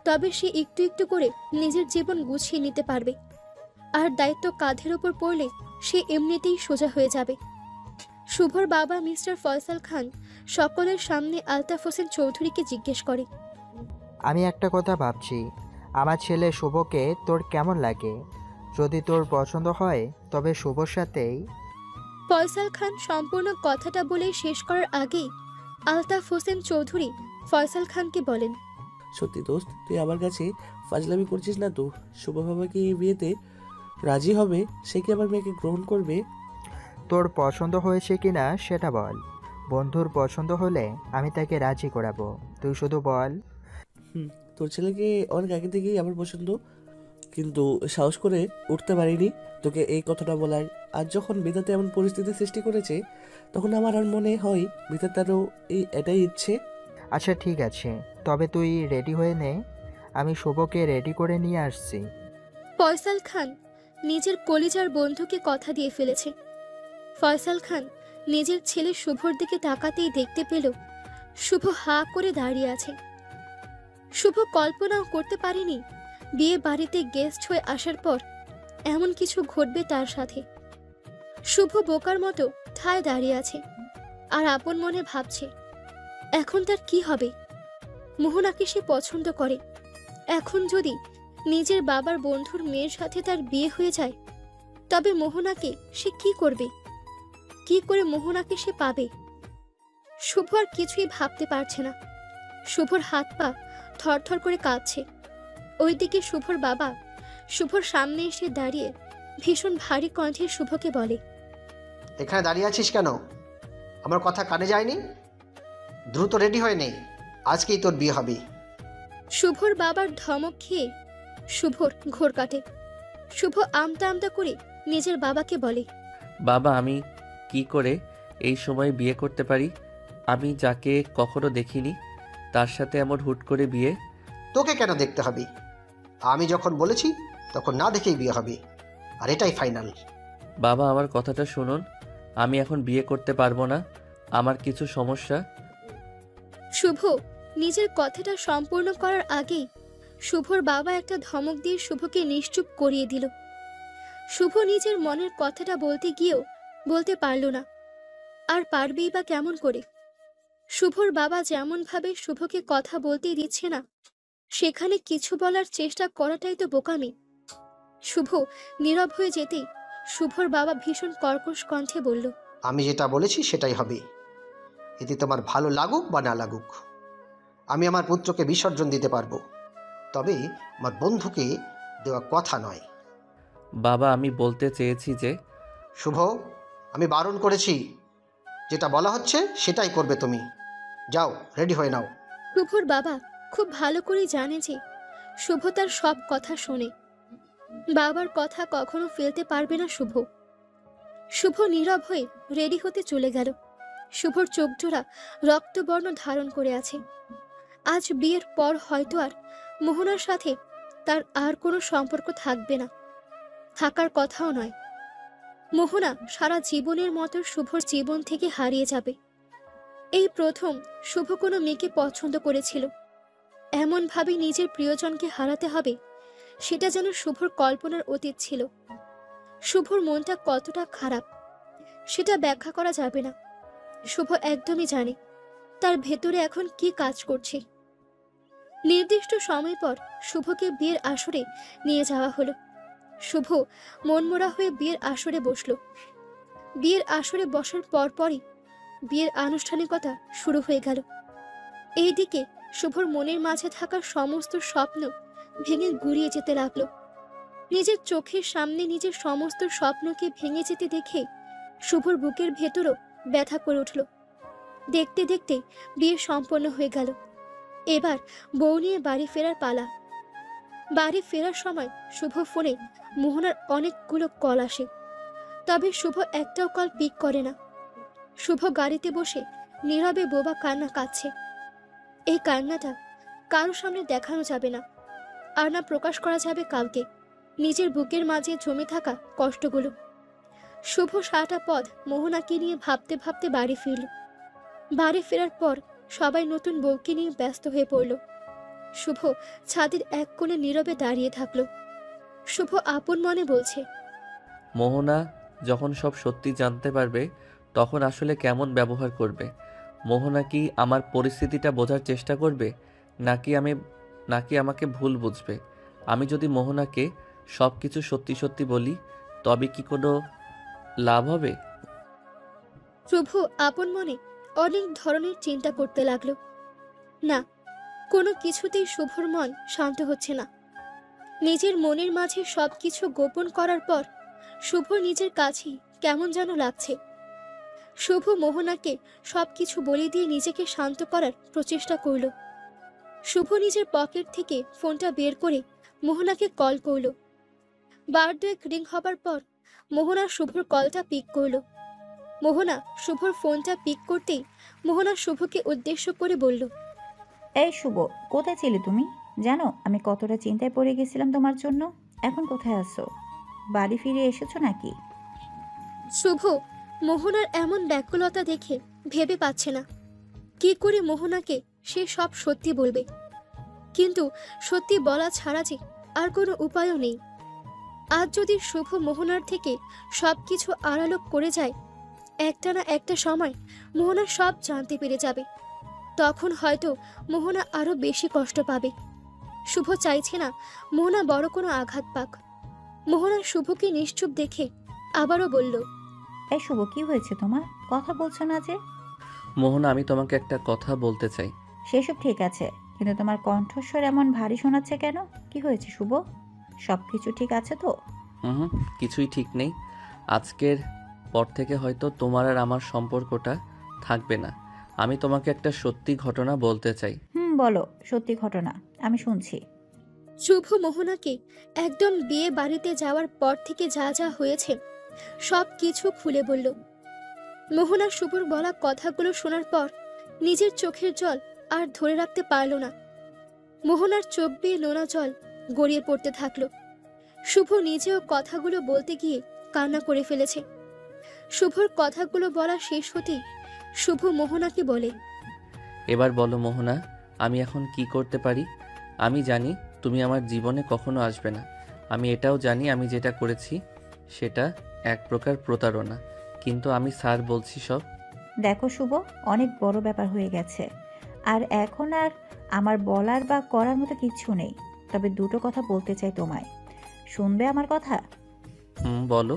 তবে সে একটু একটু করে নিজের জীবন গুছিয়ে নিতে পারবে, আর দায়িত্ব কাঁধের ওপর পড়লে সে এমনিতেই সোজা হয়ে যাবে। শুভর বাবা মিস্টার ফয়সাল খান সকলের সামনে আলতাফ হোসেন চৌধুরীকে জিজ্ঞেস করে, আমি একটা কথা ভাবছি, আমার ছেলে শুভকে তোর কেমন লাগে? যদি তোর পছন্দ হয় তবে শুভর সাথেই। ফয়সাল খান সম্পূর্ণ কথাটা বলে শেষ করার আগেই আলতাফ হোসেন চৌধুরী ফয়সাল খানকে বলেন, সত্যি দোস্ত, তুই আমার কাছে ফাজলামি করছিস না তো? শুভ বাবা কি এই বিয়েতে রাজি হবে? সে কি আমার মেয়েকে গ্রহণ করবে? তোর পছন্দ হয়েছে কিনা সেটা বল। বন্ধুর পছন্দ হলে আমি তাকে রাজি করাবো, তুই শুধু বল। তোর ছেলেকে অনেক আগে থেকেই আমার পছন্দ, কিন্তু সাহস করে উঠতে পারিনি তোকে এই কথাটা বলার। আজ যখন বিধাতা এমন পরিস্থিতি সৃষ্টি করেছে, তখন আমার আর মনে হয় বিধাতারও এটাই ইচ্ছে। আচ্ছা ঠিক আছে, তবে তুই রেডি হয়ে নে, আমি শুভকে রেডি করে নিয়ে আসছি। ফয়সাল খান নিজের কলিজার বন্ধুকে কথা দিয়ে ফেলেছে। ফয়সাল খান নিজের ছেলে শুভর দিকে তাকাতেই দেখতে পেল শুভ হা করে দাঁড়িয়ে আছে। শুভ কল্পনাও করতে পারেনি বিয়ে বাড়িতে গেস্ট হয়ে আসার পর এমন কিছু ঘটবে তার সাথে। শুভ বোকার মতো ঠায় দাঁড়িয়ে আছে আর আপন মনে ভাবছে এখন তার কি হবে। মোহনাকে সে পছন্দ করে, এখন যদি নিজের বাবার বন্ধুর মেয়ের সাথে তার বিয়ে হয়ে যায় তবে মোহনাকে সে কি করবে, কি করে মোহনাকে সে পাবে? শুভ আর কিছুই ভাবতে পারছে না। শুভর হাত পা থরথর করে কাঁপছে। ওইদিকে শুভর বাবা শুভর সামনে এসে দাঁড়িয়ে ভীষণ ভারী কণ্ঠে শুভকে বলে, এখানে দাঁড়িয়ে আছিস কেন? আমার কথা কানে যায়নি? দ্রুত রেডি হয়ে নে, আজকেই তোর বিয়ে হবে। শুভর বাবার ধমক খেয়ে শুভর ঘোর কাটে। শুভ আমতা আমতা করে নিজের বাবাকে বলে, বাবা, আমি কি করে এই সময় বিয়ে করতে পারি? আমি যাকে কখনো দেখিনি তার সাথে এমন হুট করে বিয়ে। তোকে কেন দেখতে হবে? আমি যখন বলেছি তখন না দেখেই বিয়ে হবে, আর এটাই ফাইনাল। বাবা, আমার কথাটা শুনুন, আমি এখন বিয়ে করতে পারবো না, আমার কিছু সমস্যা। শুভ নিজের কথাটা সম্পূর্ণ করার আগেই শুভর বাবা একটা ধমক দিয়ে শুভকে নিশ্চুপ করিয়ে দিল। শুভ নিজের মনের কথাটা বলতে গিয়েও বলতে পারল না, আর পারবেই বা কেমন করে? শুভর বাবা যেমন ভাবে শুভকে কথা বলতে দিচ্ছে না, সেখানে কিছু বলার চেষ্টা করাটাই তো বোকামি। শুভ নীরব হয়ে যেতেই শুভর বাবা ভীষণ কর্কশ কণ্ঠে বলল, আমি যেটা বলেছি সেটাই হবে, এতে তোমার ভালো লাগুক বা না লাগুক। আমি আমার পুত্রকে বিসর্জন দিতে পারবো, তবে আমার বন্ধুকে দেওয়া কথা নয়। বাবা, আমি বলতে চেয়েছি যে শুভ, আমি বারণ করেছি, যেটা বলা হচ্ছে সেটাই করবে তুমি। যাও, রেডি হয়ে নাও। শুভর বাবা খুব ভালো করে জানে যে শুভ তার সব কথা শোনে, বাবার কথা কখনো ফেলতে পারবে না শুভ। শুভ নীরব হয়ে রেডি হতে চলে গেল। শুভর চোখজোড়া রক্তবর্ণ ধারণ করে আছে। আজ বিয়ের পর হয়তো আর মোহনার সাথে তার আর কোনো সম্পর্ক থাকবে না, থাকার কথাও নয়। মোহনা সারা জীবনের মতো শুভর জীবন থেকে হারিয়ে যাবে। এই প্রথম শুভ কোনো মেয়েকে পছন্দ করেছিল, এমনভাবে নিজের প্রিয়জনকে হারাতে হবে সেটা যেন শুভর কল্পনার অতীত ছিল। শুভর মনটা কতটা খারাপ সেটা ব্যাখ্যা করা যাবে না। শুভ একদমই জানে তার ভেতরে এখন কি কাজ করছে। নির্দিষ্ট সময় পর শুভকে বিয়ের আসরে নিয়ে যাওয়া হলো। শুভ মনমরা হয়ে বিয়ের আসরে বসলো। বিয়ের আসরে বসার পরপরই বিয়ের আনুষ্ঠানিকতা শুরু হয়ে গেল। এইদিকে শুভর মনের মাঝে থাকা সমস্ত স্বপ্ন ভেঙে গুড়িয়ে যেতে লাগলো। নিজের চোখের সামনে নিজের সমস্ত স্বপ্নকে ভেঙে যেতে দেখে শুভর বুকের ভেতরও ব্যথা করে উঠল। দেখতে দেখতে বিয়ে সম্পন্ন হয়ে গেল। এবার বউ নিয়ে বাড়ি ফেরার পালা। বাড়ি ফেরার সময় শুভ ফোনে মোহনার অনেকগুলো কল আসে, তবে শুভ একটাও কল পিক করে না। শুভ গাড়িতে বসে নীরবে বোবা কান্না কাঁদছে। এই কান্নাটা কারো সামনে দেখানো যাবে না, আর না প্রকাশ করা যাবে কাউকে নিজের বুকের মাঝে জমে থাকা কষ্টগুলো। শুভ সারাটা পথ মোহনাকে নিয়ে ভাবতে ভাবতে বাড়ি ফিরল। বাড়ি ফেরার পর সবাই নতুন বউকে নিয়ে ব্যস্ত হয়ে পড়ল। শুভ ছাদের এক কোণে নীরবে দাঁড়িয়ে থাকলো। শুভ আপন মনে বলছে, মোহনা যখন সব সত্যি জানতে পারবে তখন আসলে কেমন ব্যবহার করবে? মোহনা কি আমার পরিস্থিতিটা বোঝার চেষ্টা করবে, নাকি আমাকে ভুল বুঝবে? আমি যদি মোহনাকে সব কিছু সত্যি সত্যি বলি তবে কি কোনো লাভ হবে? শুভ আপন মনে অনেক ধরনের চিন্তা করতে লাগলো। না, কোনো কিছুতেই শুভর মন শান্ত হচ্ছে না। নিজের মনের মাঝে সবকিছু গোপন করার পর শুভ নিজের কাছেই কেমন যেন লাগছে। শুভ মোহনাকে সবকিছু বলে দিয়ে নিজেকে শান্ত করার প্রচেষ্টা করল। শুভ নিজের পকেট থেকে ফোনটা বের করে মোহনাকে কল করল। বার দুয়েক রিং হবার পর মোহনা শুভর কলটা পিক করল। মোহনা শুভর ফোনটা পিক করতেই মোহনা শুভকে উদ্দেশ্য করে বলল, এই শুভ, কোথায় ছিলে তুমি? জানো আমি কতটা চিন্তায় পড়ে গেছিলাম তোমার জন্য। এখন কোথায় আছো? বাড়ি ফিরে এসেছো নাকি? শুভ মোহনার এমন ব্যাকুলতা দেখে ভেবে পাচ্ছে না কি করে মোহনাকে সে সব সত্যি বলবে, কিন্তু সত্যি বলা ছাড়া যে আর কোনো উপায়ও নেই। আজ যদি শুভ মোহনার থেকে সবকিছু আড়ালো করে যায়, একটা না একটা সময় মোহনা সব জানতে পেরে যাবে। তখন হয়তো মোহনা আরো বেশি কষ্ট পাবে। শুভ চাইছে না মোহনা বড় কোনো আঘাত পাক। মোহনা শুভকে নিশ্চুপ দেখে আবারও বলল, এই শুভ, কি হয়েছে তোমার? কথা বলছো না যে? মোহনা, আমি তোমাকে একটা কথা বলতে চাই। সেসব ঠিক আছে, কিন্তু তোমার কণ্ঠস্বর এমন ভারী শোনাচ্ছে কেন? কি হয়েছে শুভ? সব কিছু ঠিক আছে তো? হুম, কিছুই ঠিক নেই। আজকের পর থেকে হয়তো তোমার আর আমার সম্পর্কটা থাকবে না। আমি তোমাকে একটা সত্যি ঘটনা বলতে চাই। বলো, সত্যি ঘটনা, আমি শুনছি। শুভ মোহনাকে একদম বিয়ে বাড়িতে যাওয়ার পর থেকে যা যা হয়েছে সব কিছু খুলে বলল। মোহনা শুভর বলা কথাগুলো শোনার পর নিজের চোখের জল আর ধরে রাখতে পারল না। মোহনার চোখ বেয়ে নোনা জল গড়িয়ে পড়তে থাকলো। শুভ নিজেও কথাগুলো বলতে গিয়ে কান্না করে ফেলেছে। শুভর কথাগুলো বলা শেষ হতেই শুভ মোহনাকে বলে, এবার বলো মোহনা, আমি এখন কি করতে পারি? আমি জানি তুমি আমার জীবনে কখনো আসবে না। আমি এটাও জানি আমি যেটা করেছি সেটা এক প্রকার প্রতারণা, কিন্তু আমি স্যার বলছি সব। দেখো শুভ, অনেক বড় ব্যাপার হয়ে গেছে, আর এখন আর আমার বলার বা করার মতো কিচ্ছু নেই। তবে দুটো কথা বলতে চাই তোমায়, শুনবে আমার কথা? বলো।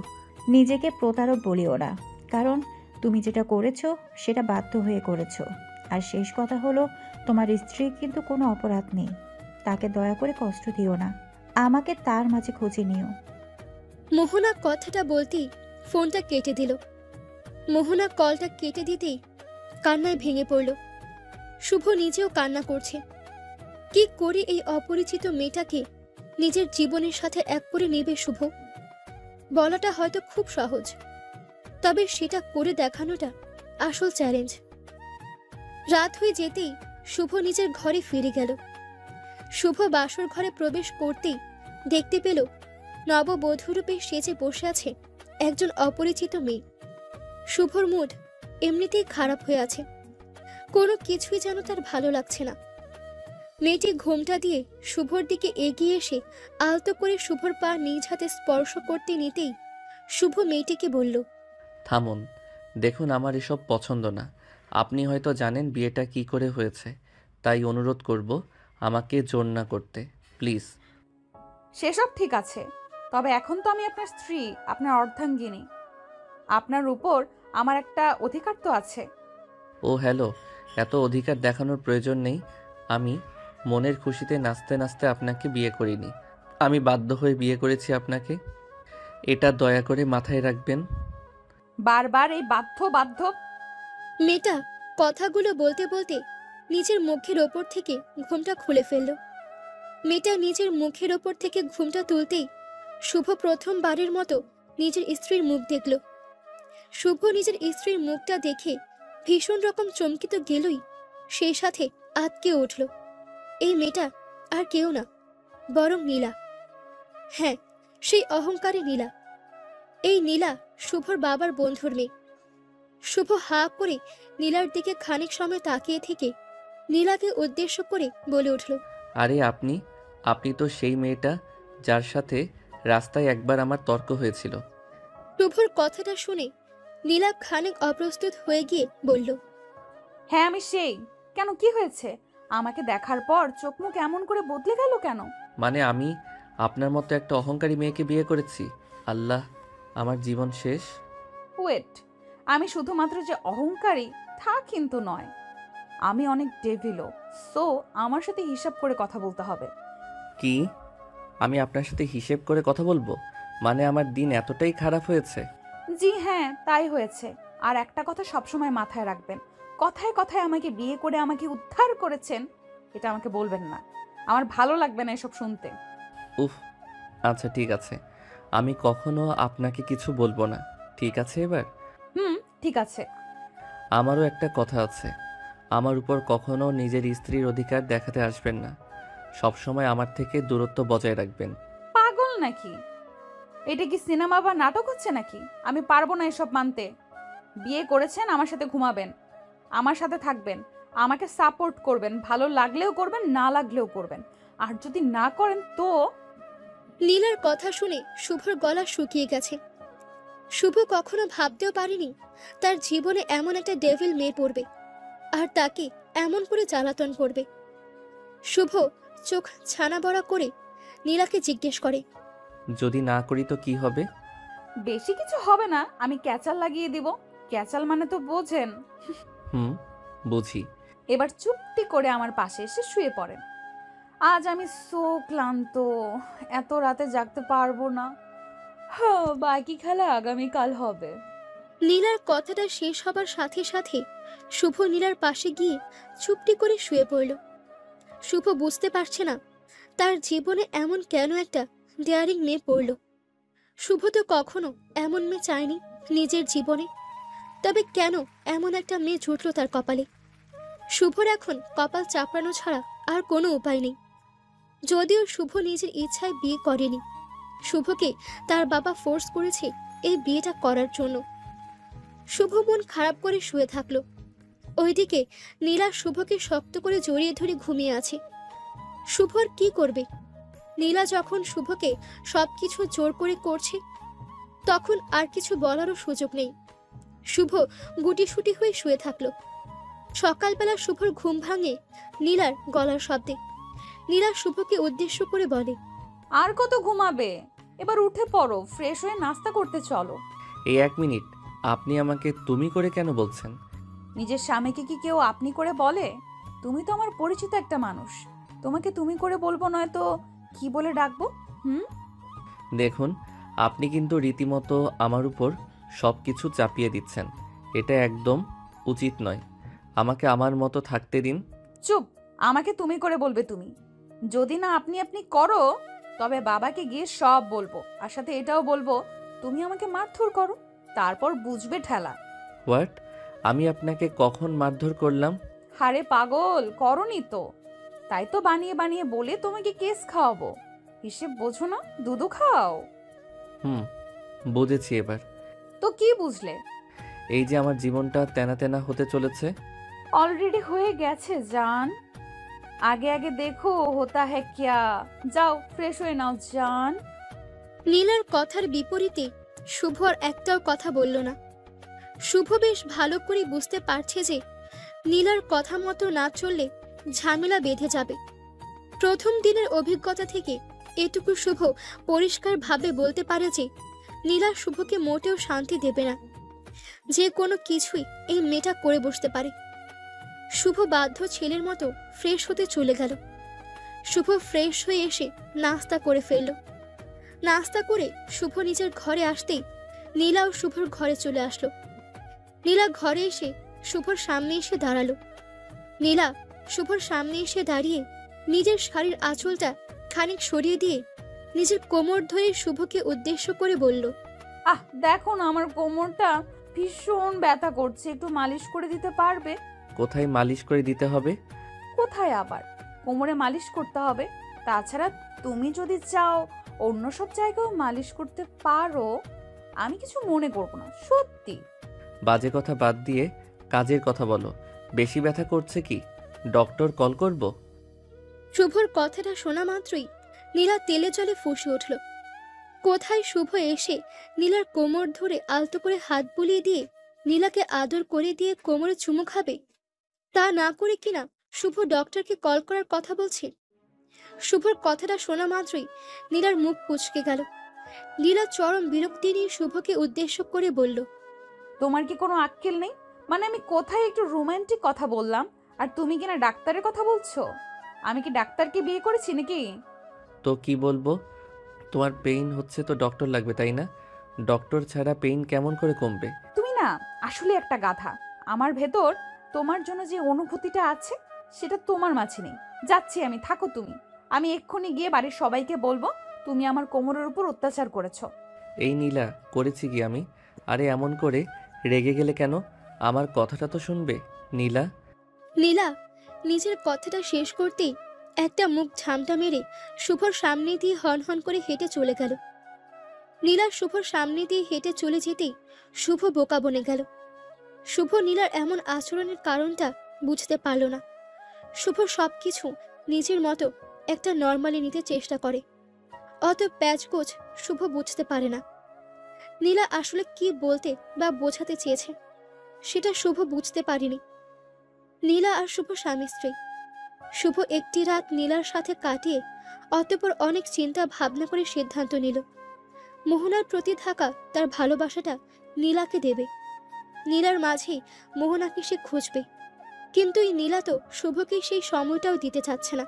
নিজেকে প্রতারক বলিও না, কারণ তুমি যেটা করেছো সেটা বাধ্য হয়ে করেছো। আর শেষ কথা হলো, তোমার স্ত্রীর কিন্তু কোনো অপরাধ নেই। তাকে দয়া করে কষ্ট দিও না, আমাকে তার মাঝে খুঁজে নিও। মোহনা কথাটা বলতেই ফোনটা কেটে দিল। মোহনা কলটা কেটে দিতেই কান্নায় ভেঙে পড়ল। শুভ নিজেও কান্না করছে। কি করে এই অপরিচিত মেয়েটাকে নিজের জীবনের সাথে এক করে নেবে শুভ? বলাটা হয়তো খুব সহজ, তবে সেটা করে দেখানোটা আসল চ্যালেঞ্জ। রাত হয়ে যেতেই শুভ নিজের ঘরে ফিরে গেল। শুভ বাসর ঘরে প্রবেশ করতেই দেখতে পেল নববধূরূপে সেজে বসে আছে একজন অপরিচিত মেয়ে। শুভর মুড এমনিতেই খারাপ হয়ে আছে, কোনো কিছুই যেন তার ভালো লাগছে না। মেয়েটি ঘোমটা দিয়ে শুভর দিকে এগিয়ে এসে আলতো করে শুভর পা নিজ হাতে স্পর্শ করতে নিতেই শুভ মেয়েটিকে বলল, থামুন, দেখুন আমার এসব পছন্দ না। আপনি হয়তো জানেন বিয়েটা কি করে হয়েছে, তাই অনুরোধ করব আমাকে জোর না করতে, প্লিজ। সেসব ঠিক আছে, তবে এখন তো আমি আপনার স্ত্রী, আপনার অর্ধাঙ্গিনী। আপনার উপর আমার একটা অধিকার তো আছে। ও হ্যালো, এত অধিকার দেখানোর প্রয়োজন নেই। আমি মনের খুশিতে নাচতে নাচতে আপনাকে বিয়ে করিনি, আমি বাধ্য হয়ে বিয়ে করেছি আপনাকে। এটা দয়া করে মাথায় রাখবেন। বারবার এই বাধ্য বাধ্য। মেয়েটা কথাগুলো বলতে বলতে নিজের মুখের ওপর থেকে ঘুমটা খুলে ফেলল। মেয়েটা নিজের মুখের ওপর থেকে ঘুমটা তুলতেই শুভ প্রথমবারের মতো নিজের স্ত্রীর মুখ দেখল। শুভ নিজের স্ত্রীর মুখটা দেখে ভীষণ রকম চমকিত গেলই, সেই সাথে আঁতকে উঠল। এই মেয়েটা আর কেউ না, বরং নীলা। হ্যাঁ, সেই অহংকারী নীলা। এই নীলা শুভর বাবার বন্ধুর মেয়ে। শুভ হা করে নীলার দিকে খানিক সময় তাকিয়ে থেকে নীলাকে উদ্দেশ্য করে বলে উঠল, আরে আপনি তো সেই মেয়েটা যার সাথে রাস্তায় একবার আমার তর্ক হয়েছিল। শুভর কথাটা শুনে নীলা খানিক অপ্রস্তুত হয়ে গিয়ে বলল, হ্যাঁ আমি সেই। কেন, কি হয়েছে? আমাকে দেখার পর চোখ মুখ এমন করে বদলে গেল কেন? মানে আমি আপনার মতো একটা অহংকারী মেয়েকে বিয়ে করেছি। আল্লাহ, আমার জীবন শেষ। ওয়েট, আমি শুধুমাত্র যে অহংকারী তা কিন্তু নয়, আমি অনেক ডেভিলও। সো আমার সাথে হিসাব করে কথা বলতে হবে। কি? আমি আপনার সাথে হিসেব করে কথা বলবো? মানে আমার দিন এতটাই খারাপ হয়েছে? জি হ্যাঁ, তাই হয়েছে। আর একটা কথা সবসময় মাথায় রাখবেন, কথায় কথায় আমাকে বিয়ে করে আমাকে উদ্ধার করেছেন, এটা আমাকে বলবেন না। আমার ভালো লাগবে না এসব শুনতে। উফ, আচ্ছা ঠিক আছে, আমি কখনো আপনাকে কিছু বলবো না, ঠিক আছে এবার? ঠিক আছে। আমারও একটা কথা আছে, আমার উপর কখনো নিজের স্ত্রীর অধিকার দেখাতে আসবেন না। সবসময় আমার থেকে দূরত্ব বজায় রাখবেন। পাগল নাকি? এটা কি সিনেমা বা নাটক হচ্ছে নাকি? আমি পারবো না এসব মানতে। বিয়ে করেছেন, আমার সাথে ঘুমাবেন, আমার সাথে থাকবেন, আমাকে সাপোর্ট করবেন, ভালো লাগলেও করবেন, না লাগলেও করবেন। আর যদি না করেন তো... নীলার কথা শুনে শুভর গলা শুকিয়ে গেছে। শুভ কখনো ভাবতেও পারেনি তার জীবনে এমন একটা ডেভিল মেয়ে পড়বে, আর তাকে এমন করে জ্বালাতন করবে। শুভ চোখ ছানা বড়া করে নীলাকে জিজ্ঞেস করে, যদি না করি তো কি হবে? বেশি কিছু হবে না, আমি ক্যাচাল লাগিয়ে দিব। ক্যাচাল মানে তো বোঝেন। বুঝি। এবার চুপটি করে আমার পাশে এসে শুয়ে পড়েন। আজ আমি সো ক্লান্ত, এত রাতে জাগতে পারবো না। বাকি খেলা আগামীকাল হবে। নীলার কথাটা শেষ হবার সাথে সাথে শুভ নীলার পাশে গিয়ে চুপটি করে শুয়ে পড়ল। শুভ বুঝতে পারছে না তার জীবনে এমন কেন একটা ডেয়ারিং মেয়ে পড়ল। শুভ তো কখনো এমন মেয়ে চায়নি নিজের জীবনে, তবে কেন এমন একটা মেয়ে জুটল তার কপালে? শুভর এখন কপাল চাপড়ানো ছাড়া আর কোনো উপায় নেই। যদিও শুভ নিজের ইচ্ছায় বিয়ে করেনি, শুভকে তার বাবা ফোর্স করেছে এই বিয়েটা করার জন্য। শুভ মন খারাপ করে শুয়ে থাকলো। ওইদিকে নীলা শুভকে শক্ত করে জড়িয়ে ধরে ঘুমিয়ে আছে। শুভ আর কি করবে? নীলা যখন শুভকে সবকিছু জোর করে করছে, তখন আর কিছু বলারও সুযোগ নেই। শুভ গুটিসুটি হয়ে শুয়ে থাকলো। সকালবেলা শুভর ঘুম ভাঙে নীলার গলার শব্দে। নীলা শুভকে উদ্দেশ্য করে বলে, আর কত ঘুমাবে? এবার উঠে পড়ো, ফ্রেশ হয়ে নাস্তা করতে চলো। এই 1 মিনিট, আপনি আমাকে তুমি করে কেন বলছেন? নিজের স্বামীকে কি কেউ আপনি করে বলে? তুমি তো আমার পরিচিত একটা মানুষ, তোমাকে তুমি করে বলবো নয় তো কি বলে ডাকবো? দেখুন, আপনি কিন্তু রীতিমতো আমার উপর সব কিছু চাপিয়ে দিচ্ছেন। এটা একদম উচিত নয়। আমাকে আমার মতো থাকতে দিন। চুপ, আমাকে তুমি করে বলবে তুমি। যদি না আপনি আপনি করো, তবে বাবাকে গিয়ে সব বলবো, আর সাথে এটাও বলবো তুমি আমাকে মারধর করো, তারপর বুঝবে ঠেলা। হোয়াট? আমি আপনাকে কখন মারধর করলাম? হারে পাগল, করনি তো। তাই তো বানিয়ে বানিয়ে বলে তোমাকে কেস খাওয়াবো। হিসেব বোঝো না? দুধু খাও। বুঝেছি এবার। তো কি বুঝলে? এই যে আমার জীবনটা তেনা তেনা হতে চলেছে। অলরেডি হয়ে গেছে জান। আগে আগে দেখো হোতা হ্যায় ক্যা। যাও ফ্রেশ হয়ে নাও জান। নীলার কথার বিপরীতে শুভ আর একটাও কথা বলল না। শুভ বেশ ভালো করে বুঝতে পারছে যে নীলার কথা মতো না চললে ঝামেলা বেঁধে যাবে। প্রথম দিনের অভিজ্ঞতা থেকে এটুকু শুভ পরিষ্কারভাবে বলতে পারে যে নীলা শুভকে মোটেও শান্তি দেবে না। যে কোনো কিছুই এই মেয়েটা করে বসতে পারে। শুভ বাধ্য ছেলের মতো ফ্রেশ হতে চলে গেল। শুভ ফ্রেশ হয়ে এসে নাস্তা করে ফেলল। নাস্তা করে শুভ নিজের ঘরে আসতেই নীলাও শুভর ঘরে চলে আসলো। নীলা ঘরে এসে শুভর সামনে এসে দাঁড়ালো। নীলা শুভর সামনে এসে দাঁড়িয়ে নিজের শাড়ির আঁচলটা খানিক সরিয়ে দিয়ে নিজের কোমর ধরে শুভকে উদ্দেশ্য করে বলল, দেখো না আমার কোমরটা ভীষণ ব্যথা করছে, একটু মালিশ করে দিতে পারবে? কোথায় মালিশ করে দিতে হবে? কোথায় আবার? কোমরে মালিশ করতে হবে। তাছাড়া তুমি যদি চাও অন্য সব জায়গাও মালিশ করতে পারো, আমি কিছু মনে করব না, সত্যি। বাজে কথা বাদ দিয়ে কাজের কথা বলো। বেশি ব্যথা করছে কি? ডক্টর কল করব? শুভর কথাটা শোনা মাত্রই নীলা তেলে জলে ফুঁসে উঠল। কোথায় শুভ এসে নীলার কোমর ধরে আলতো করে হাত বুলিয়ে দিয়ে নীলাকে আদর করে দিয়ে কোমরে চুমু খাবে, তা না করে কিনা শুভ ডক্টরকে কল করার কথা বলছে। শুভর কথাটা শোনা মাত্রই নীলার মুখ কুঁচকে গেল। নীলা চরম বিরক্তি নিয়ে শুভকে উদ্দেশ্য করে বলল, তোমার কি কোনো আক্কেল নেই? মানে আমি কোথায় একটু রোমান্টিক কথা বললাম আর তুমি কিনা ডাক্তারের কথা বলছো? আমি কি ডাক্তারকে বিয়ে করেছি নাকি? তো কি বলবো? তোমার পেইন হচ্ছে তো ডক্টর লাগবে, তাই না? ডক্টর ছাড়া পেইন কেমন করে কমবে? তুমি না আসলে একটা গাধা। আমার ভেতর তোমার জন্য যে অনুভূতিটা আছে সেটা তোমার মাঝে নেই। যাচ্ছি আমি, থাকো তুমি। আমি এক্ষুনি গিয়ে বাড়ির সবাইকে বলবো তুমি আমার কোমরের উপর অত্যাচার করেছো। এই নীলা, করেছি কি আমি? আরে এমন করে রেগে গেলে কেন? আমার কথাটা তো শুনবে নীলা। নীলা নিজের কথাটা শেষ করতেই একটা মুখ ঝামটা মেরে শুভর সামনে দিয়ে হন করে হেঁটে চলে গেল। নীলা শুভর সামনে দিয়ে হেঁটে চলে যেতেই শুভ বোকা বনে গেল। শুভ নীলার এমন আচরণের কারণটা বুঝতে পারল না। শুভ সবকিছু নিজের মতো একটা নর্মালি নিতে চেষ্টা করে, অত প্যাচগোছ শুভ বুঝতে পারে না। নীলা আসলে কি বলতে বা বোঝাতে চেয়েছে সেটা শুভ বুঝতে পারেনি। নীলা আর শুভ স্বামী স্ত্রী। শুভ একটি রাত নীলার সাথে কাটিয়ে অতঃপর অনেক চিন্তা ভাবনা করে সিদ্ধান্ত নিল মোহনার প্রতি থাকা তার ভালোবাসাটা নীলাকে দেবে। নীলার মাঝেই মোহনাকে সে খুঁজবে, কিন্তু এই নীলা তো শুভকে সেই সময়টাও দিতে চাচ্ছে না।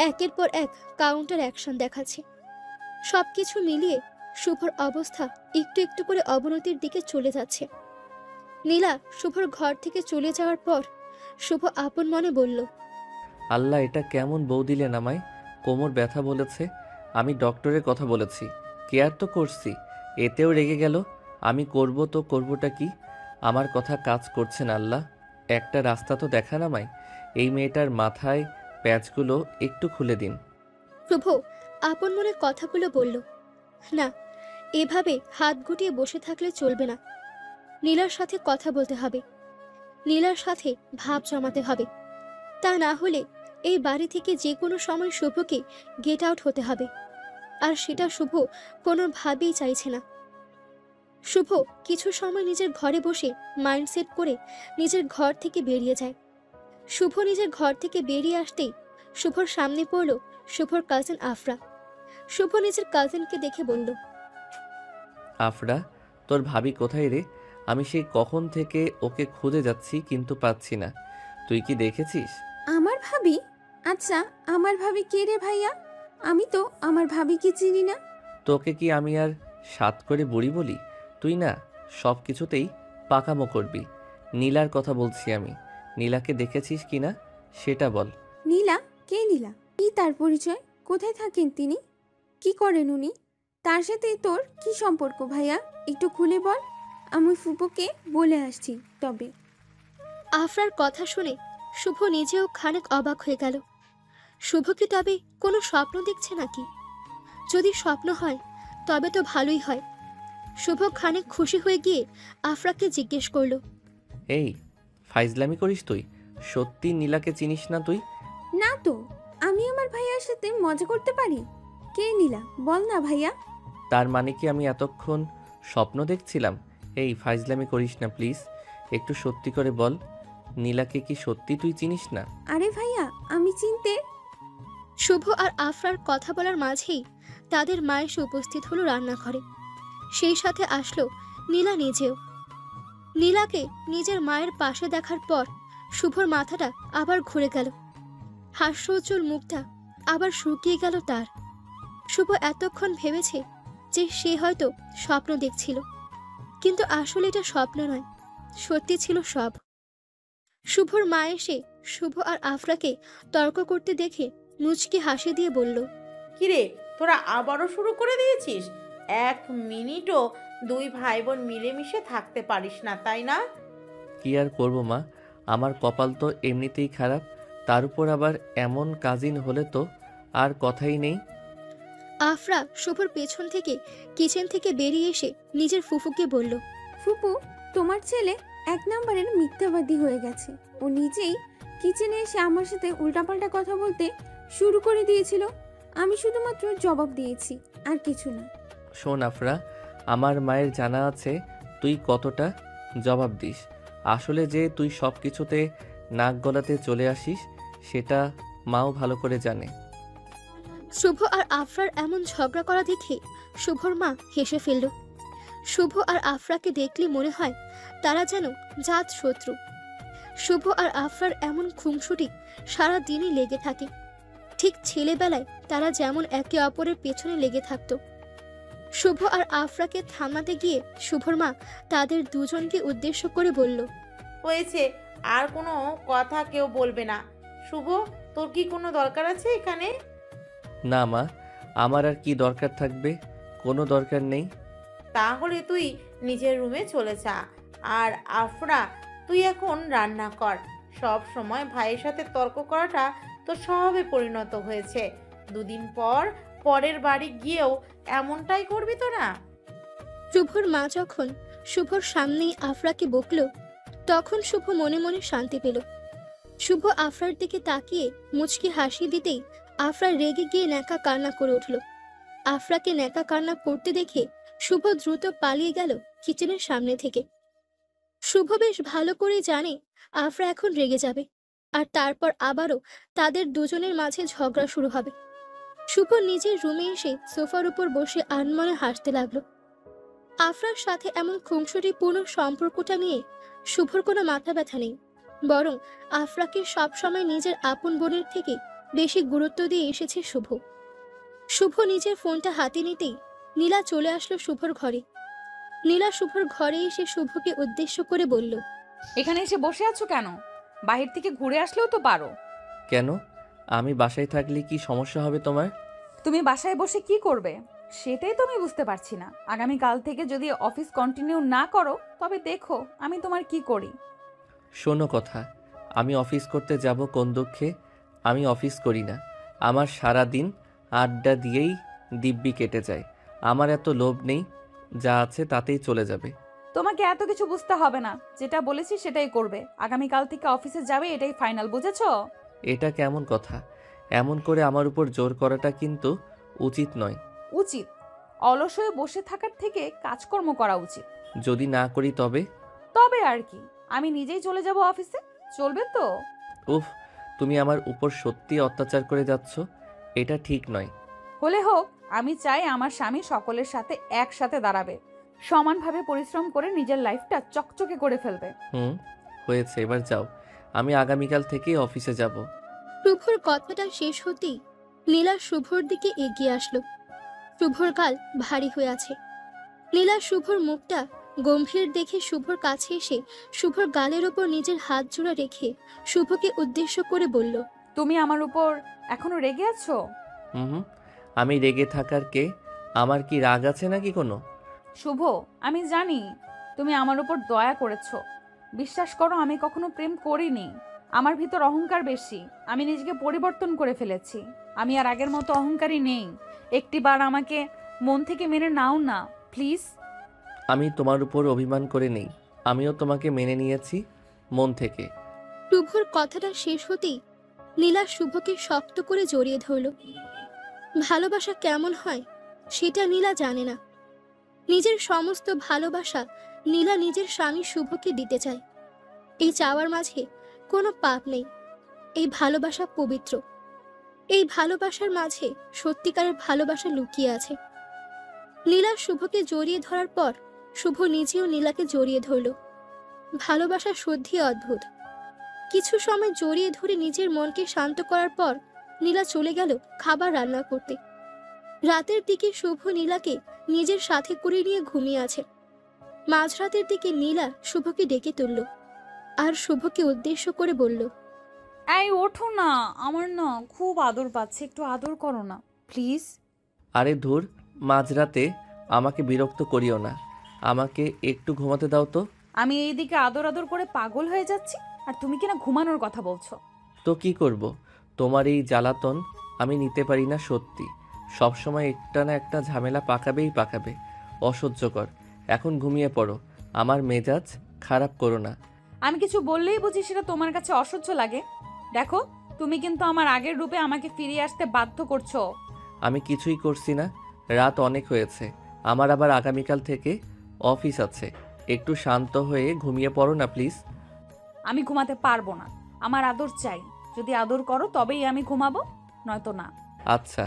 একের পর এক কাউন্টার অ্যাকশন দেখাচ্ছে। সবকিছু মিলিয়ে শুভর অবস্থা একটু একটু করে অবনতির দিকে চলে যাচ্ছে। নীলা শুভর ঘর থেকে চলে যাওয়ার পর শুভ আপন মনে বলল, আল্লাহ, এটা কেমন বউ দিলেন আমায়? কোমর ব্যথা বলেছে, আমি ডক্টরের কথা বলেছি, কেয়ার তো করছি, এতেও রেগে গেল। আমি করব তো করবটা কি? আমার কথা কাজ করছে না আল্লাহ। একটা রাস্তা তো দেখান আমায়। এই মেয়েটার মাথায় প্যাচগুলো একটু খুলে দিন। শুভ আপন মনে কথাগুলো বলল, না, এভাবে হাত গুটিয়ে বসে থাকলে চলবে না। নীলার সাথে কথা বলতে হবে, নীলার সাথে ভাব জমাতে হবে। তা না হলে এই বাড়ি থেকে যে কোনো সময় শুভকে গেট আউট হতে হবে, আর সেটা শুভ কোনোভাবেই চাইছে না। শুভ কিছু সময় নিজের ঘরে বসে মাইন্ডসেট করে নিজের ঘর থেকে বেরিয়ে যায়। শুভ নিজের ঘর থেকে বেরিয়ে আসতেই শুভর সামনে পড়ল শুভর কাজিন আফরা। শুভ নিজের কাজিনকে দেখে বলল, আফরা, তোর ভাবি কোথায় রে? আমি সেই কখন থেকে ওকে খুঁজে যাচ্ছি কিন্তু পাচ্ছি না। তুই কি দেখেছিস? আমার ভাবি? আচ্ছা, আমার ভাবি কে রে ভাইয়া? আমি তো আমার ভাবিকে চিনি না। তোকে কি আমি আর সাত করে বুড়ি বলি? তুই না সব কিছুতেই পাকামো করবি। নীলার কথা বলছি আমি। নীলাকে দেখেছিস কি না সেটা বল। নীলা? কে নীলা? কি তার পরিচয়? কোথায় থাকেন তিনি? কি করেন উনি? তার সাথে তোর কি সম্পর্ক ভাইয়া? একটু খুলে বল, আমি ফুপুকে বলে আসছি তবে। আফরার কথা শুনে শুভ নিজেও খানিক অবাক হয়ে গেল। শুভ কি তবে কোনো স্বপ্ন দেখছে নাকি? যদি স্বপ্ন হয় তবে তো ভালোই হয়। শুভ খানিক খুশি হয়ে গিয়ে আফরাকে জিজ্ঞেস করল, এই ফাইজলামি করিস তুই? সত্যি নীলাকে চিনিস না তুই? না তো, আমি আমার ভাইয়ার সাথে মজা করতে পারি? কে নীলা? বল না ভাইয়া। তার মানে কি আমি এতক্ষণ স্বপ্ন দেখছিলাম? এই ফাইজলামি করিস না প্লিজ, একটু সত্যি করে বল। নীলাকে কি সত্যি তুই চিনিস না? আরে ভাইয়া, আমি চিনতে। শুভ আর আফরার কথা বলার মাঝেই তাদের মা এসে উপস্থিত হলো রান্নাঘরে। সেই সাথে আসলো নীলা নিজেও। নীলাকে নিজের মায়ের পাশে দেখার পর শুভর মাথাটা আবার ঘুরে গেল। হাস্যোজ্জ্বল মুখটা আবার শুকিয়ে গেল তার। শুভ এতক্ষণ ভেবেছে যে সে হয়তো স্বপ্ন দেখছিল, কিন্তু আসলে এটা স্বপ্ন নয়, সত্যি ছিল সব। শুভর মা এসে শুভ আর আফরাকে তর্ক করতে দেখে মুচকি হাসি দিয়ে বলল, কিরে, তোরা আবারও শুরু করে দিয়েছিস? এক মিনিটও দুই ভাই বোন মিলেমিশে থাকতে পারিস না, তাই না? কি আর করবো মা, আমার কপাল তো এমনিতেই খারাপ। তার উপর আবার এমন কাজিন হলে তো আর কথাই নেই। আফরা শুভর পেছন থেকে কিচেন থেকে বেরিয়ে এসে নিজের ফুফুকে বলল, ফুপু, তোমার ছেলে 1 নম্বরের মিথ্যাবাদী হয়ে গেছে। ও নিজেই কিচেনে এসে আমার সাথে উল্টাপাল্টা কথা বলতে শুরু করে দিয়েছিল। আমি শুধুমাত্র জবাব দিয়েছি, আর কিছু না। শোন আফরা, আমার মায়ের জানা আছে তুই কতটা জবাব দিস। আসলে যে তুই সব কিছুতে নাক গলাতে চলে আসিস সেটা মাও ভালো করে জানে। শুভ আর আফরার এমন ঝগড়া করা দেখে শুভর মা হেসে ফেলল। শুভ আর আফরাকে দেখলে মনে হয় তারা যেন জাত শত্রু। শুভ আর আফরার এমন খুনসুটি সারা দিনই লেগে থাকে, ঠিক ছেলেবেলায় তারা যেমন একে অপরের পেছনে লেগে থাকতো। শুভ আর আফরাকে থামাতে গিয়ে শুভর মা তাদের দুজনকে উদ্দেশ্য করে বলল, হয়েছে, আর কোনো কথা কেউ বলবে না। শুভ, তোর কি কোনো দরকার আছে এখানে? না মা, আমার আর কি দরকার থাকবে, কোনো দরকার নেই। তাহলে তুই নিজের রুমে চলে যা। আর আফরা, তুই এখন রান্না কর। সব সময় ভাইয়ের সাথে তর্ক করাটা তোর স্বভাবে পরিণত হয়েছে। 2 দিন পর পরের বাড়ি গিয়েও এমনটাই করবি তোরা? শুভর মা যখন শুভর সামনেই আফরাকে বকল, তখন শুভ মনে মনে শান্তি পেল। শুভ আফরার দিকে তাকিয়ে মুচকি হাসি দিতেই আফরা রেগে গিয়ে ন্যাকা কান্না করে উঠল। আফরাকে ন্যাকা কান্না করতে দেখে শুভ দ্রুত পালিয়ে গেল কিচেনের সামনে থেকে। শুভ বেশ ভালো করে জানে আফরা এখন রেগে যাবে, আর তারপর আবারও তাদের দুজনের মাঝে ঝগড়া শুরু হবে। শুভ নিজের রুমে এসে সোফার উপর বসে আনমনে হাসতে লাগলো। আফরার সাথে এমন খুনসুটিপূর্ণ সম্পর্কটা নিয়ে শুভর কোনো মাথা ব্যথা নেই, বরং আফরাকে সবসময় নিজের আপন বোনের থেকে বেশি গুরুত্ব দিয়ে এসেছে শুভ। শুভ নিজের ফোনটা হাতে নিতেই নীলা চলে আসলো শুভর ঘরে। নীলা শুভর ঘরে এসে শুভকে উদ্দেশ্য করে বলল, এখানে এসে বসে আছো কেন? বাহির থেকে ঘুরে আসলেও তো পারো। কেন? আমি বাসায় থাকলে কি সমস্যা হবে তোমার? তুমি বাসায় বসে কি করবে সেটাই তো আমি বুঝতে পারছি না। আগামীকাল থেকে যদি অফিস কন্টিনিউ না করো তবে দেখো আমি তোমার কি করি। শোনো কথা, আমি অফিস করতে যাব কোন দুঃখে? আমি অফিস করি না। আমার সারা দিন আড্ডা দিয়েই দিব্যি কেটে যায়। আমার এত লোভ নেই, যা আছে তাতেই চলে যাবে। তোমাকে এত কিছু বুঝতে হবে না, যেটা বলেছি সেটাই করবে। আগামীকাল থেকে অফিসে যাবে, এটাই ফাইনাল, বুঝেছো? এটা কেমন কথা? এমন করে আমার উপর জোর করাটা কিন্তু উচিত নয়। উচিত। অলস হয়ে বসে থাকার থেকে কাজকর্ম করা উচিত। যদি না করি তবে? তবে আর কি, আমি নিজেই চলে যাব অফিসে, চলবে তো? উফ, তুমি আমার উপর সত্যি অত্যাচার করে যাচ্ছ, এটা ঠিক নয়। হলে হোক, আমি চাই আমার স্বামী সকলের সাথে একসাথে দাঁড়াবে, সমানভাবে পরিশ্রম করে নিজের লাইফটা চকচকে করে ফেলবে। হয়েছে, এবার যাও। আমি আগামীকাল থেকেই অফিসে যাব। শুভর কথাটা শেষ হতেই নীলা শুভর দিকে এগিয়ে আসলো। শুভর গাল ভারী হয়ে আছে। নীলা শুভর মুখটা গম্ভীর দেখে শুভর কাছে এসে শুভর গালের ওপর নিজের হাত জোড়া রেখে শুভকে উদ্দেশ্য করে বলল, তুমি আমার উপর এখনো রেগে আছো? আমি রেগে থাকার কে? আমার কি রাগ আছে নাকি কোনো? শুভ, আমি জানি তুমি আমার উপর দয়া করেছো। বিশ্বাস করো, আমি কখনো প্রেম করিনি। আমার ভিতর অহংকার বেশি। আমি নিজেকে পরিবর্তন করে ফেলেছি। আমি আর আগের মতো অহংকারী নেই। একটিবার আমাকে মন থেকে মেনে নাও না প্লিজ। আমি তোমার উপর অভিমান করে নেই, আমিও তোমাকে মেনে নিয়েছি মন থেকে। শুভর কথাটা শেষ হতেই নীলা শুভকে শক্ত করে জড়িয়ে ধরল। ভালোবাসা কেমন হয় সেটা নীলা জানে না। নিজের সমস্ত ভালোবাসা নীলা নিজের স্বামী শুভকে দিতে চায়। এই চাওয়ার মাঝে কোনো পাপ নেই। এই ভালোবাসা পবিত্র। এই ভালোবাসার মাঝে সত্যিকারের ভালোবাসা লুকিয়ে আছে। নীলা শুভকে জড়িয়ে ধরার পর শুভ নিজেও নীলাকে জড়িয়ে ধরল। ভালোবাসা সত্যি অদ্ভুত। কিছু সময় জড়িয়ে ধরে নিজের মনকে শান্ত করার পর নীলা চলে গেল খাবার রান্না করতে। রাতের দিকে শুভ নীলাকে নিজের সাথে করে নিয়ে ঘুমিয়ে আছে। মাঝরাতের দিকে নীলা শুভকে ডেকে তুলল আর শুভকে উদ্দেশ্য করে বলল, এই ওঠো না, আমার না খুব আদর পাচ্ছে, একটু আদর করো না প্লিজ। আরে ধুর, মাঝরাতে আমাকে বিরক্ত করিও না, আমাকে একটু ঘুমাতে দাও তো। আমি এইদিকে আদর আদর করে পাগল হয়ে যাচ্ছি আর তুমি কিনা ঘুমানোর কথা বলছো। তো কি করব? তোমার এই জ্বালাতন আমি নিতে পারি না সত্যি। সবসময় একটা না একটা ঝামেলা পাকাবেই পাকাবে। অসহ্যকর। এখন ঘুমিয়ে পড়ো। আমার মেজাজ খারাপ করো না। আমি কিছু বললেই বুঝি সেটা তোমার কাছে অসহ্য লাগে। দেখো, তুমি কিন্তু আমার আগের রূপে আমাকে ফিরিয়ে আসতে বাধ্য করছো। আমি কিছুই করছি না। রাত অনেক হয়েছে। আমার আবার আগামীকাল থেকে অফিস আছে। একটু শান্ত হয়ে ঘুমিয়ে পড়ো না প্লিজ। আমি ঘুমাতে পারবো না, আমার আদর চাই। যদি আদর করো তবেই আমি ঘুমাবো, নয়তো না। আচ্ছা,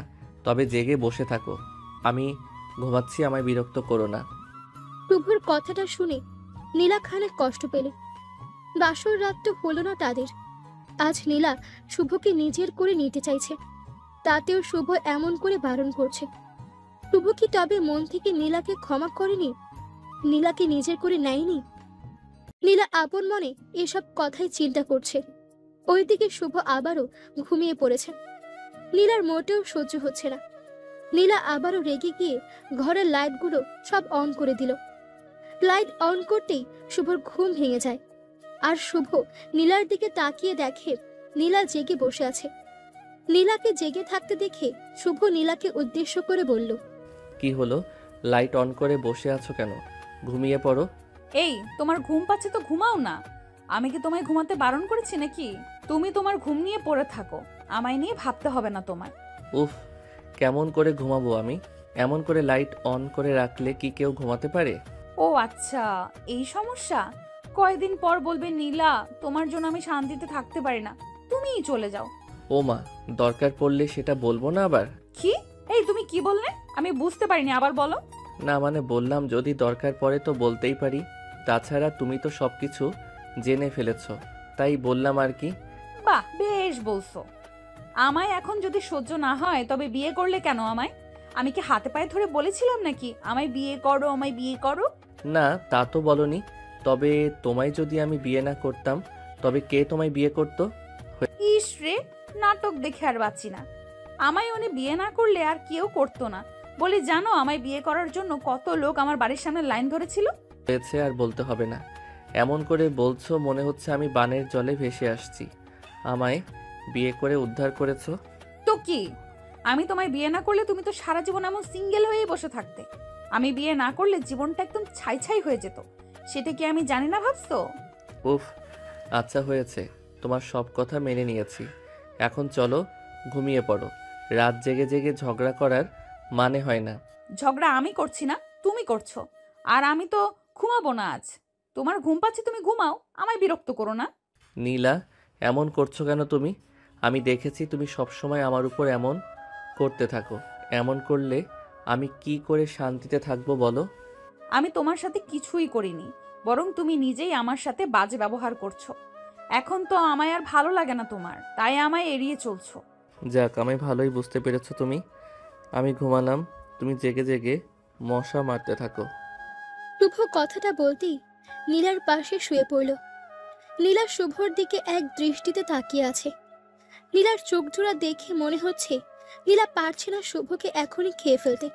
তবে জেগে বসে থাকো। আমি ঘুমাচ্ছি, আমায় বিরক্ত করো না। শুভর কথাটা শুনে নীলা খানিক কষ্ট পেল। বাসর রাত তো হলো না তাদের। আজ নীলা শুভকে নিজের করে নিতে চাইছে, তাতেও শুভ এমন করে বারণ করছে। শুভ কি তবে মন থেকে নীলাকে ক্ষমা করেনি, নীলাকে নিজের করে নেয়নি? নীলা আপন মনে এসব কথাই চিন্তা করছে। ওইদিকে শুভ আবারও ঘুমিয়ে পড়েছে। নীলার মোটেও সহ্য হচ্ছে না। নীলা আবারও রেগে গিয়ে ঘরের লাইটগুলো সব অন করে দিল। লাইট অন করতেই শুভর ঘুম ভেঙে যায়। আর শুভ নীলার দিকে তাকিয়ে দেখে নীলা জেগে বসে আছে। নীলাকে জেগে থাকতে দেখে শুভ নীলাকে উদ্দেশ্য করে বলল, কি হলো? লাইট অন করে বসে আছো কেন? ঘুমিয়ে পড়ো। এই, তোমার ঘুম পাচ্ছে তো ঘুমাও না। আমি কি তোমায় ঘুমাতে বারণ করেছি নাকি? তুমি তোমার ঘুম নিয়ে পড়ে থাকো, আমায় নিয়ে ভাবতে হবে না তোমার। উফ, কেমন করে ঘুমাবো আমি? এমন করে লাইট অন করে রাখলে কি কেউ ঘুমাতে পারে? ও আচ্ছা, এই সমস্যা। কয়দিন পর বলবে নীলা তোমার জন্য আমি শান্তিতে থাকতে পারি না, তুমিই চলে যাও। ও মা, দরকার পড়লে সেটা বলবো না আবার? কি? এই তুমি কি বললে? আমি বুঝতে পারিনি, আবার বলো। না মানে বললাম যদি দরকার পড়ে তো বলতেই পারি। তাছাড়া তুমি তো সবকিছু জেনে ফেলেছো, তাই বললাম আর কি। বাহ, বেশ বলছো। আমায় এখন যদি সহ্য না হয় তবে বিয়ে করলে কেন আমায়? আমি কি হাতে পায়ে ধরে বলেছিলাম নাকি আমায় বিয়ে করো, আমায় বিয়ে করো? না তা তো বলনি, তবে তোমায় যদি আমি বিয়ে না করতাম তবে কে তোমায় বিয়ে করতো? ইস রে, নাটক দেখে আর বাঁচি না। আমায় উনি বিয়ে না করলে আর কেউ করতো না। বলি জানো, আমায় বিয়ে করার জন্য কত লোক আমার বাড়ির সামনে লাইন ধরেছিল। হয়েছে, আর বলতে হবে না। এমন করে বলছো মনে হচ্ছে আমি বানের জলে ভেসে আসছি। আমায় বিয়ে করে উদ্ধার করেছো। তো কি, আমি তোমায় বিয়ে না করলে তুমি তো সারা জীবন এমন সিঙ্গেল হয়েই বসে থাকতে। আমি বিয়ে না করলে জীবনটা একদম ছাই ছাই হয়ে যেত। সেটা কি আমি জানি না ভাবছো? উফ, আচ্ছা হয়েছে, তোমার সব কথা মেনে নিয়েছি। এখন চলো ঘুমিয়ে পড়ো। রাত জেগে জেগে ঝগড়া করার মানে হয় না। ঝগড়া আমি করছি না, তুমি করছো। আর আমি তো ঘুমাবো না আজ। তোমার ঘুম পাচ্ছে, তুমি ঘুমাও, আমায় বিরক্ত করো না। নীলা, এমন করছো কেন তুমি? আমি দেখেছি তুমি সবসময় আমার উপর এমন করতে থাকো। এমন করলে আমি কি করে শান্তিতে থাকবো বলো? আমি তোমার সাথে কিছুই করিনি, বরং তুমি নিজেই আমার সাথে বাজে ব্যবহার করছো। এখন তো আমায় আর ভালো লাগে না তোমার, তাই আমায় এড়িয়ে চলছো। যাক, আমি ভালোই বুঝতে পেরেছো তুমি। আমি ঘুমালাম, তুমি জেগে জেগে মশা মারতে থাকো। শুভ কথাটা বলতেই নীলার পাশে শুয়ে পড়ল। নীলা শুভর দিকে এক দৃষ্টিতে তাকিয়ে আছে। নীলার চোখ জোড়া দেখে মনে হচ্ছে নীলা পারছে না শুভকে এখনই খেয়ে ফেলতে।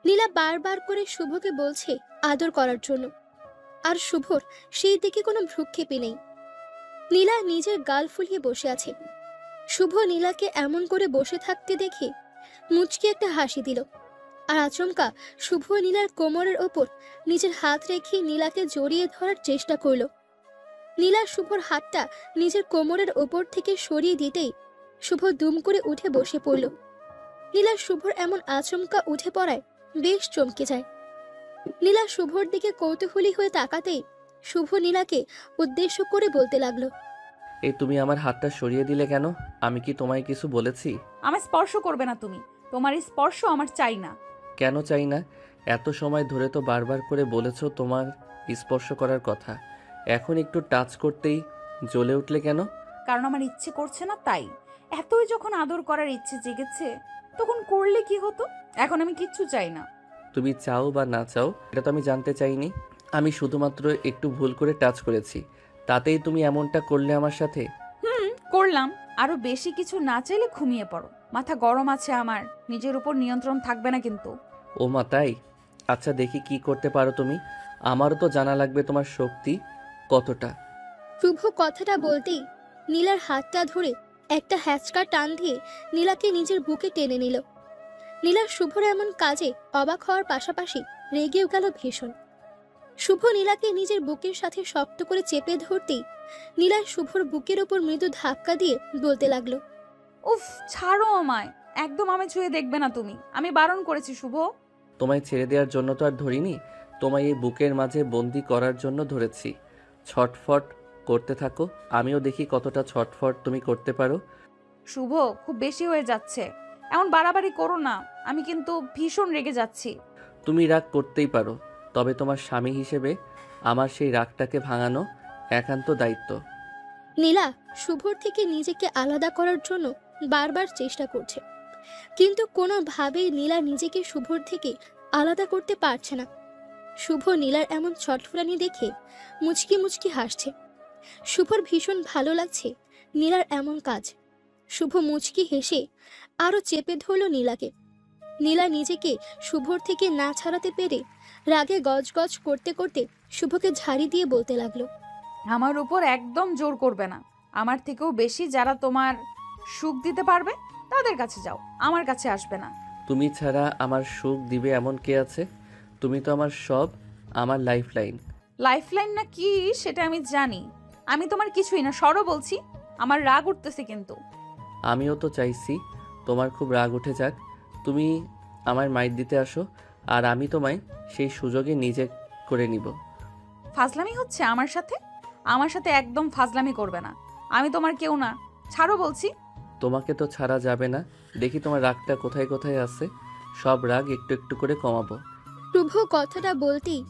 নীলা বারবার করে শুভকে বলছে আদর করার জন্য, আর শুভর সেই দিকে কোনো ভ্রুক্ষেপই নেই। নীলা নিজের গাল ফুলিয়ে বসে আছে। শুভ নীলাকে এমন করে বসে থাকতে দেখে মুচকি একটা হাসি দিল, আর আচমকা শুভ নীলার কোমরের ওপর নিজের হাত রেখে নীলাকে জড়িয়ে ধরার চেষ্টা করল। নীলা শুভর হাতটা নিজের কোমরের ওপর থেকে সরিয়ে দিতেই শুভ দুম করে উঠে বসে পড়ল। নীলা শুভর এমন আচমকা উঠে পড়ায় বেশ চমকে যায়। নীলা শুভর দিকে কৌতূহলী হয়ে তাকাতেই শুভ নীলাকে উদ্দেশ্য করে বলতে লাগলো, এই তুমি আমার হাতটা সরিয়ে দিলে কেন? আমি কি তোমায় কিছু বলেছি? আমায় স্পর্শ করবে না তুমি। তোমার এই স্পর্শ আমার চাই না। কেন চাই না? এত সময় ধরে তো বারবার করে বলেছো তোমার স্পর্শ করার কথা। এখন একটু টাচ করতেই জ্বলে উঠলে কেন? কারণ আমার ইচ্ছে করছে না, তাই। এতই যখন আদর করার ইচ্ছে জেগেছে তখন করলে কি হতো? এখন আমি কিচ্ছু চাই না। তুমি চাও বা না চাও এটা তো আমি জানতে চাইনি। আমি শুধুমাত্র একটু ভুল করে টাচ করেছি, তাতেই তুমি এমনটা করলে আমার সাথে? করলাম। আরো বেশি কিছু না চাইলে ঘুমিয়ে পড়ো। মাথা গরম আছে আমার, নিজের উপর নিয়ন্ত্রণ থাকবে না কিন্তু। ও মা, তাই? আচ্ছা দেখি কি করতে পারো তুমি। আমারও তো জানা লাগবে তোমার শক্তি কতটা। শুভ কথাটা বলতেই নীলার হাতটা ধরে একটা হ্যাচকা টান দিয়ে নীলাকে নিজের বুকে টেনে নিল। নীলা শুভর এমন কাজে অবাক হওয়ার পাশাপাশি রেগেও গেল ভীষণ। শুভ নীলাকে নিজের বুকের সাথে শক্ত করে চেপে ধরতেই নীলা শুভর বুকের ওপর মৃদু ধাক্কা দিয়ে বলতে লাগলো, উফ, ছাড়ো আমায়, একদম আমায় ছুঁয়ে দেখবে না তুমি, আমি বারণ করেছি শুভ। তোমায় ছেড়ে দেওয়ার জন্য তো আর ধরিনি, তোমায় এই বুকের মাঝে বন্দি করার জন্য ধরেছি। ছটফট করতে থাকো, আমিও দেখি কতটা ছটফট তুমি করতে পারো। শুভ, খুব বেশি হয়ে যাচ্ছে, এমন বাড়াবাড়ি করো না, আমি কিন্তু ভীষণ রেগে যাচ্ছি। তুমি রাগ করতেই পারো, তবে তোমার স্বামী হিসেবে আমার সেই রাগটাকে ভাঙানো একান্ত দায়িত্ব। নীলা শুভর থেকে নিজেকে আলাদা করার জন্য বারবার চেষ্টা করছে, কিন্তু কোনোভাবেই নীলা নিজেকে শুভর থেকে আলাদা করতে পারছে না। শুভ নীলার এমন ছটফটানি দেখে মুচকি মুচকি হাসছে। শুভর ভীষণ ভালো লাগছে নীলার এমন কাজ। শুভ মুচকি হেসে আরো চেপে ধরল নীলাকে। নীলা নিজেকে শুভর থেকে না ছাড়াতে পেরে রাগে গজগজ করতে করতে শুভকে ঝাড়ি দিয়ে বলতে লাগলো, আমার উপর একদম জোর করবে না, আমার থেকেও বেশি যারা তোমার সুখ দিতে পারবে তাদের কাছে যাও, আমার কাছে আসবে না। তুমি ছাড়া আমার সুখ দিবে এমন কে আছে? তুমি তো আমার সব, আমার লাইফ লাইন। লাইফলাইন না কি সেটা আমি জানি, আমি তোমার কিছুই না, সরো বলছি। আমার রাগ উঠতেছে কিন্তু। আমিও তো চাইছি তোমার খুব রাগ উঠে যাক, তুমি আমায় মাইর দিতে আসো, আর আমি তোমায় সেই সুযোগে নিজে করে নিব। ফাজলামি হচ্ছে আমার সাথে? আমার সাথে একদম ফাজলামি করবে না, আমি তোমার কেউ না, ছাড়ো বলছি। তোমাকে তো ছাড়া যাবে না, দেখি তোমার রাগটা কোথায় কোথায় আছে, সব রাগ একটু একটু করে কমাবো। শুভ কথাটা বলতেই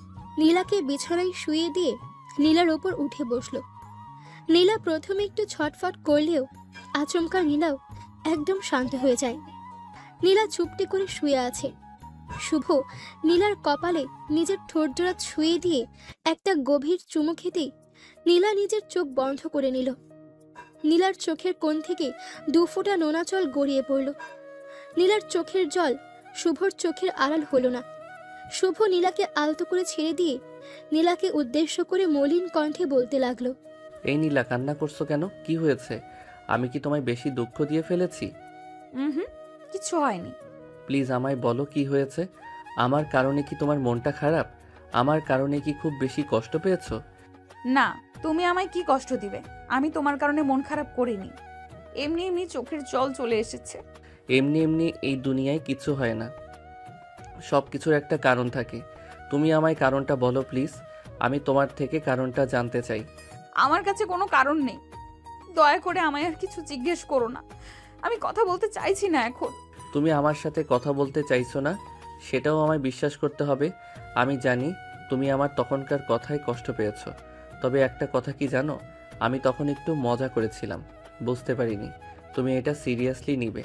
নীলাকে বিছানায় শুয়ে দিয়ে নীলার ওপর উঠে বসলো। নীলা প্রথমে একটু ছটফট করলেও আচমকা নীলাও একদম শান্ত হয়ে যায়। নীলা চুপটি করে শুয়ে আছে। শুভ নীলার কপালে নিজের ঠোঁটজোড়া ছুঁয়ে দিয়ে একটা গভীর চুমু খেতেই নীলা নিজের চোখ বন্ধ করে নিল। নীলার চোখের কোণ থেকে 2 ফোঁটা নোনা জল গড়িয়ে পড়ল। নীলার চোখের জল শুভর চোখের আড়াল হলো না। শুভ নীলাকে আলতো করে ছেড়ে দিয়ে নীলাকে উদ্দেশ্য করে মলিন কণ্ঠে বলতে লাগলো, এই নীলা, কান্না করছো কেন? কি হয়েছে? আমি কি তোমায় বেশি দুঃখ দিয়ে ফেলেছি? হুম, কিছু হয়নি। প্লিজ আমায় বলো কি হয়েছে। আমার কারণে কি তোমার মনটা খারাপ? আমার কারণে কি খুব বেশি কষ্ট পেয়েছো? না, তুমি আমায় কি কষ্ট দিবে? আমি তোমার কারণে মন খারাপ করিনি, এমনি এমনি চোখের জল চলে এসেছে। এমনি এমনি এই দুনিয়ায় কিছু হয় না, সব কিছুর একটা কারণ থাকে। তুমি আমায় কারণটা বলো প্লিজ, আমি তোমার থেকে কারণটা জানতে চাই। আমার কাছে কোনো কারণ নেই, দয়া করে আমায় আর কিছু জিজ্ঞেস করো না, আমি কথা বলতে চাইছি না এখন। তুমি আমার সাথে কথা বলতে চাইছো না, সেটাও আমায় বিশ্বাস করতে হবে। আমি জানি তুমি আমার তখনকার কথায় কষ্ট পেয়েছো, তবে একটা কথা কি জানো, আমি তখন একটু মজা করেছিলাম, বুঝতে পারিনি তুমি এটা সিরিয়াসলি নিবে।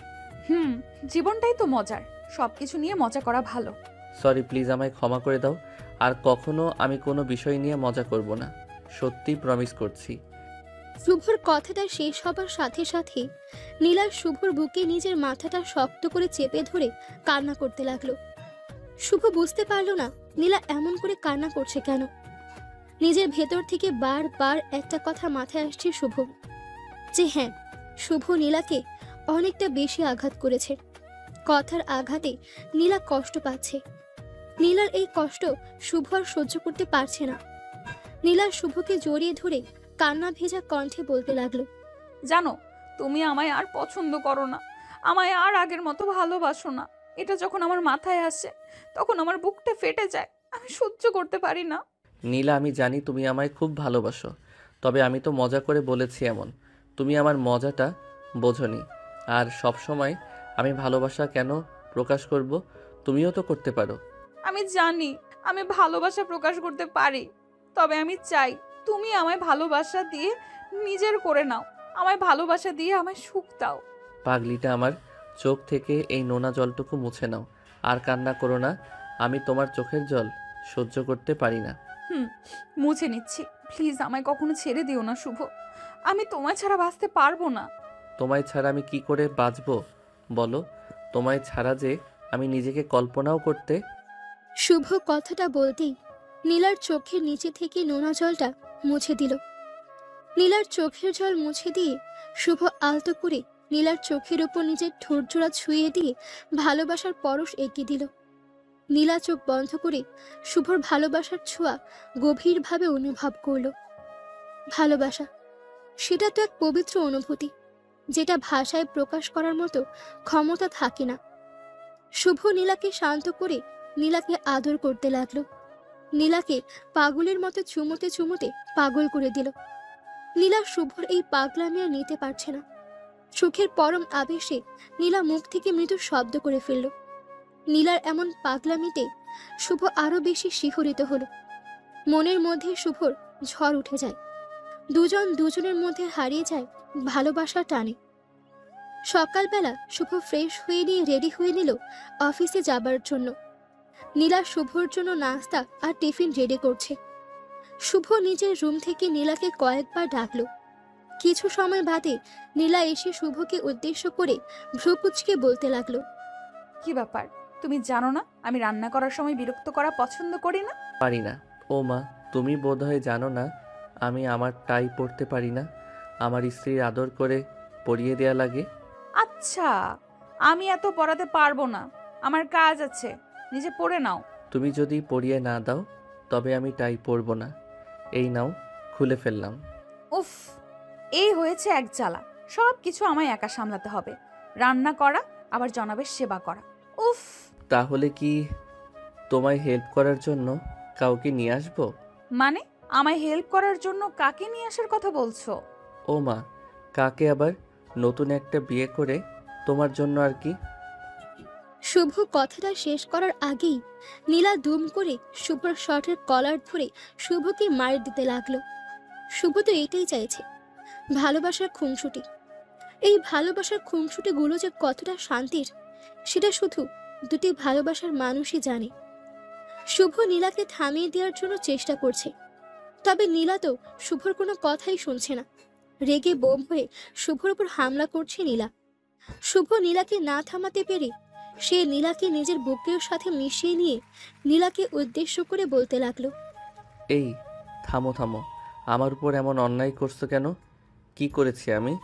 জীবনটাই তো মজার, সবকিছু নিয়ে মজা করা ভালো। সরি, প্লিজ আমায় ক্ষমা করে দাও, আর কখনো আমি কোনো বিষয় নিয়ে মজা করব না, সত্যি প্রমিস করছি। শুভর কথাটা শেষ হবার সাথে সাথে নীলা শুভর বুকে নিজের মাথাটা শক্ত করে চেপে ধরে কান্না করতে লাগলো। শুভ বুঝতে পারলো না নীলা এমন করে কান্না করছে কেন। নিজের ভেতর থেকে বারবার একটা কথা মাথায় আসছে শুভ, যে হ্যাঁ, শুভ নীলাকে অনেকটা বেশি আঘাত করেছে। কথার আঘাতে নীলা কষ্ট পাচ্ছে। নীলার এই কষ্ট শুভ আর সহ্য করতে পারছে না। নীলা শুভকে জড়িয়ে ধরে কান্না ভেজা কণ্ঠে বলতে লাগলো, জানো, তুমি আমায় আর পছন্দ করো না, আমায় আর আগের মতো ভালোবাসো না। এটা যখন আমার মাথায় আসে তখন আমার বুকটা ফেটে যায়, আমি সহ্য করতে পারি না। নীলা, আমি জানি তুমি আমায় খুব ভালোবাসো, তবে আমি তো মজা করে বলেছি এমন, তুমি আমার মজাটা বোঝনি। আর সব সময় আমি ভালোবাসা কেন প্রকাশ করব, তুমিও তো করতে পারো। আমি জানি আমি ভালোবাসা প্রকাশ করতে পারি, তবে আমি চাই তুমি আমায় ভালোবাসা দিয়ে নিজের করে নাও, আমায় ভালোবাসা দিয়ে আমায় সুখ দাও। পাগলিটা, আমার চোখ থেকে এই নোনা জলটুকু মুছে নাও, আর কান্না করো না। আমি তোমার চোখের জল সহ্য করতে পারি না। মুছে নিচ্ছি, প্লিজ আমায় কখনো ছেড়ে দিও না শুভ, আমি তোমায় ছাড়া বাঁচতে পারবো না। তোমায় ছাড়া আমি কি করে বাঁচবো বলো? তোমায় ছাড়া যে আমি নিজেকে কল্পনাও করতে। শুভ কথাটা বলতেই নীলার চোখের নিচে থেকে নোনা জলটা মুছে দিল। নীলার চোখের জল মুছে দিয়ে শুভ আলতো করে নীলার চোখের উপর নিজের ঠোঁটজোড়া ছুঁয়ে দিয়ে ভালোবাসার পরশ এঁকে দিল। নীলা চোখ বন্ধ করে শুভর ভালোবাসার ছোঁয়া গভীরভাবে অনুভব করল। ভালোবাসা, সেটা তো এক পবিত্র অনুভূতি, যেটা ভাষায় প্রকাশ করার মতো ক্ষমতা থাকে না। শুভ নীলাকে শান্ত করে নীলাকে আদর করতে লাগলো। নীলাকে পাগলের মতো চুমোতে চুমোতে পাগল করে দিল। নীলা শুভর এই পাগলামি আর নিতে পারছে না। সুখের পরম আবেশে নীলা মুখ থেকে মৃদু শব্দ করে ফেলল। নীলার এমন পাগলামিতে শুভ আরো বেশি শিহরিত হলো। মনের মধ্যে শুভর ঝড় উঠে যায়। দুজন দুজনের মধ্যে হারিয়ে যায় ভালোবাসার টানে। সকালবেলা শুভ ফ্রেশ হয়ে নিয়ে রেডি হয়ে নিল অফিসে যাবার জন্য। নীলা শুভর জন্য নাস্তা আর টিফিন রেডি করছে। শুভ নিজের রুম থেকে নীলাকে কয়েকবার ডাকলো। কিছু সময় বাদে নীলা এসে শুভকে উদ্দেশ্য করে ভ্রুকুচকে বলতে লাগলো, কি ব্যাপার, তুমি জানো না আমি রান্না করার সময় বিরক্ত করা পছন্দ করি না? পারি না। ও মা, তুমি বোধহয় জানো না আমি আমার টাই পরতে পারি না। আমার স্ত্রীর আদর করে পরিয়ে দেয়া লাগে। আচ্ছা, আমি এত পড়াতে পারবো না, আমার কাজ আছে, নিজে পড়ে নাও। তুমি যদি পরিয়ে না দাও তবে আমি টাই পরবো না। এই নাও, খুলে ফেললাম। উফ, এই হয়েছে এক জ্বালা। সব কিছু আমায় একা সামলাতে হবে, রান্না করা আবার জনাবের সেবা করা। উফ। তাহলে কি তোমায় হেল্প করার জন্য কাউকে নিয়ে আসবো? মানে আমায় হেল্প করার জন্য কাকে নিয়ে আসার কথা বলছো? ও মা, কাকে আবার? নতুন একটা বিয়ে করে তোমার জন্য আর কি। শুভ কথাটা শেষ করার আগেই নীলা দুম করে শুভর শার্টের কলার ধরে শুভকে মার দিতে লাগলো। শুভ তো এটাই চাইছে, ভালোবাসার খুনসুটি। এই ভালোবাসার খুনসুটিগুলো যে কতটা শান্তির সেটা শুধু দুটি ভালোবাসার মানুষই জানে। শুভ নীলাকে থামিয়ে দেওয়ার জন্য চেষ্টা করছে, তবে নীলা তো শুভর কোনো কথাই শুনছে না। রেগে বোম হয়ে শুভর উপর হামলা করছে নীলা। শুভ নীলাকে না থামাতে পেরে সে নীলাকে নিজের বুকের সাথে মিশিয়ে নিয়ে নীলাকে উদ্দেশ্য করে বলতে লাগলো, এই থামো থামো, আমার উপর এমন অন্যায় করছো কেন? কি করেছি আমি?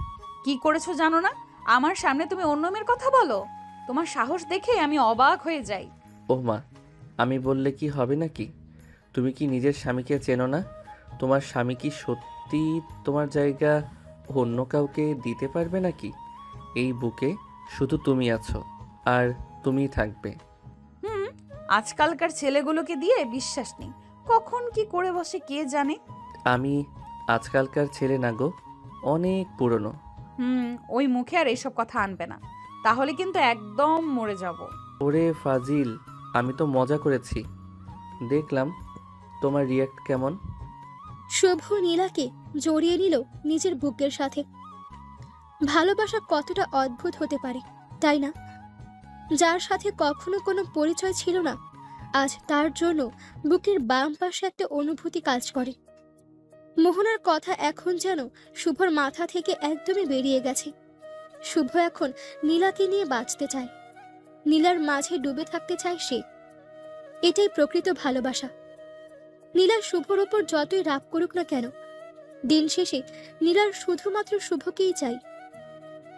কি করেছো জানো না? আমার সামনে তুমি অন্য মেয়ের কথা বলো। তোমার সাহস দেখে আমি অবাক হয়ে যাই। ও মা, আমি বললে কি হবে নাকি? তুমি কি নিজের স্বামীকে চেনো না? তোমার স্বামী কি সত্যি তোমার জায়গা অন্য কাউকে দিতে পারবে নাকি? এই বুকে শুধু তুমি আছো, আর তুমিই থাকবে। আজকালকার ছেলেগুলোকে দিয়ে বিশ্বাস নেই, কখন কি করে বসে কে জানে। আমি আজকালকার ছেলে না গো, অনেক পুরনো। ওই মুখে আর এইসব কথা আনবে না, তাহলে কিন্তু একদম মরে যাব। ওরে ফাজিল, আমি তো মজা করেছি। দেখলাম তোমার রিয়াক্ট কেমন। শুভ নীলাকে জড়িয়ে নিল নিজের বুকের সাথে। ভালোবাসা কতটা অদ্ভুত হতে পারে, তাই না? যার সাথে কখনো কোনো পরিচয় ছিল না, আজ তার জন্য বুকের বাম পাশে একটা অনুভূতি কাজ করে। মোহনার কথা এখন যেন শুভর মাথা থেকে একদমই বেরিয়ে গেছে। শুভ এখন নীলাকে নিয়ে বাঁচতে চায়, নীলার মাঝে ডুবে থাকতে চায় সে। এটাই প্রকৃত ভালোবাসা। নীলা শুভর ওপর যতই রাগ করুক না কেন, দিন শেষে নীলার শুধুমাত্র শুভকেই চাই।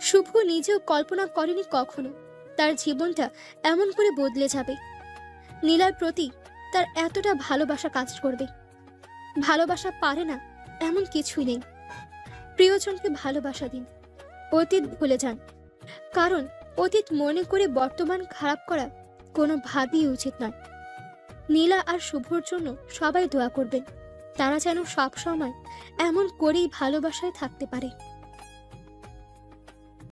শুভ নিজেও কল্পনা করেনি কখনো তার জীবনটা এমন করে বদলে যাবে। নীলার প্রতি তার এতটা ভালোবাসা কাজ করবে। ভালোবাসা পারে না এমন কিছুই নেই। প্রিয়জনকে ভালোবাসা দিন, অতীত ভুলে যান, কারণ অতীত মনে করে বর্তমান খারাপ করা কোনোভাবেই উচিত নয়। নীলা আর শুভর জন্য সবাই দোয়া করবেন, তারা যেন সব সময় এমন করেই ভালোবাসায় থাকতে পারে।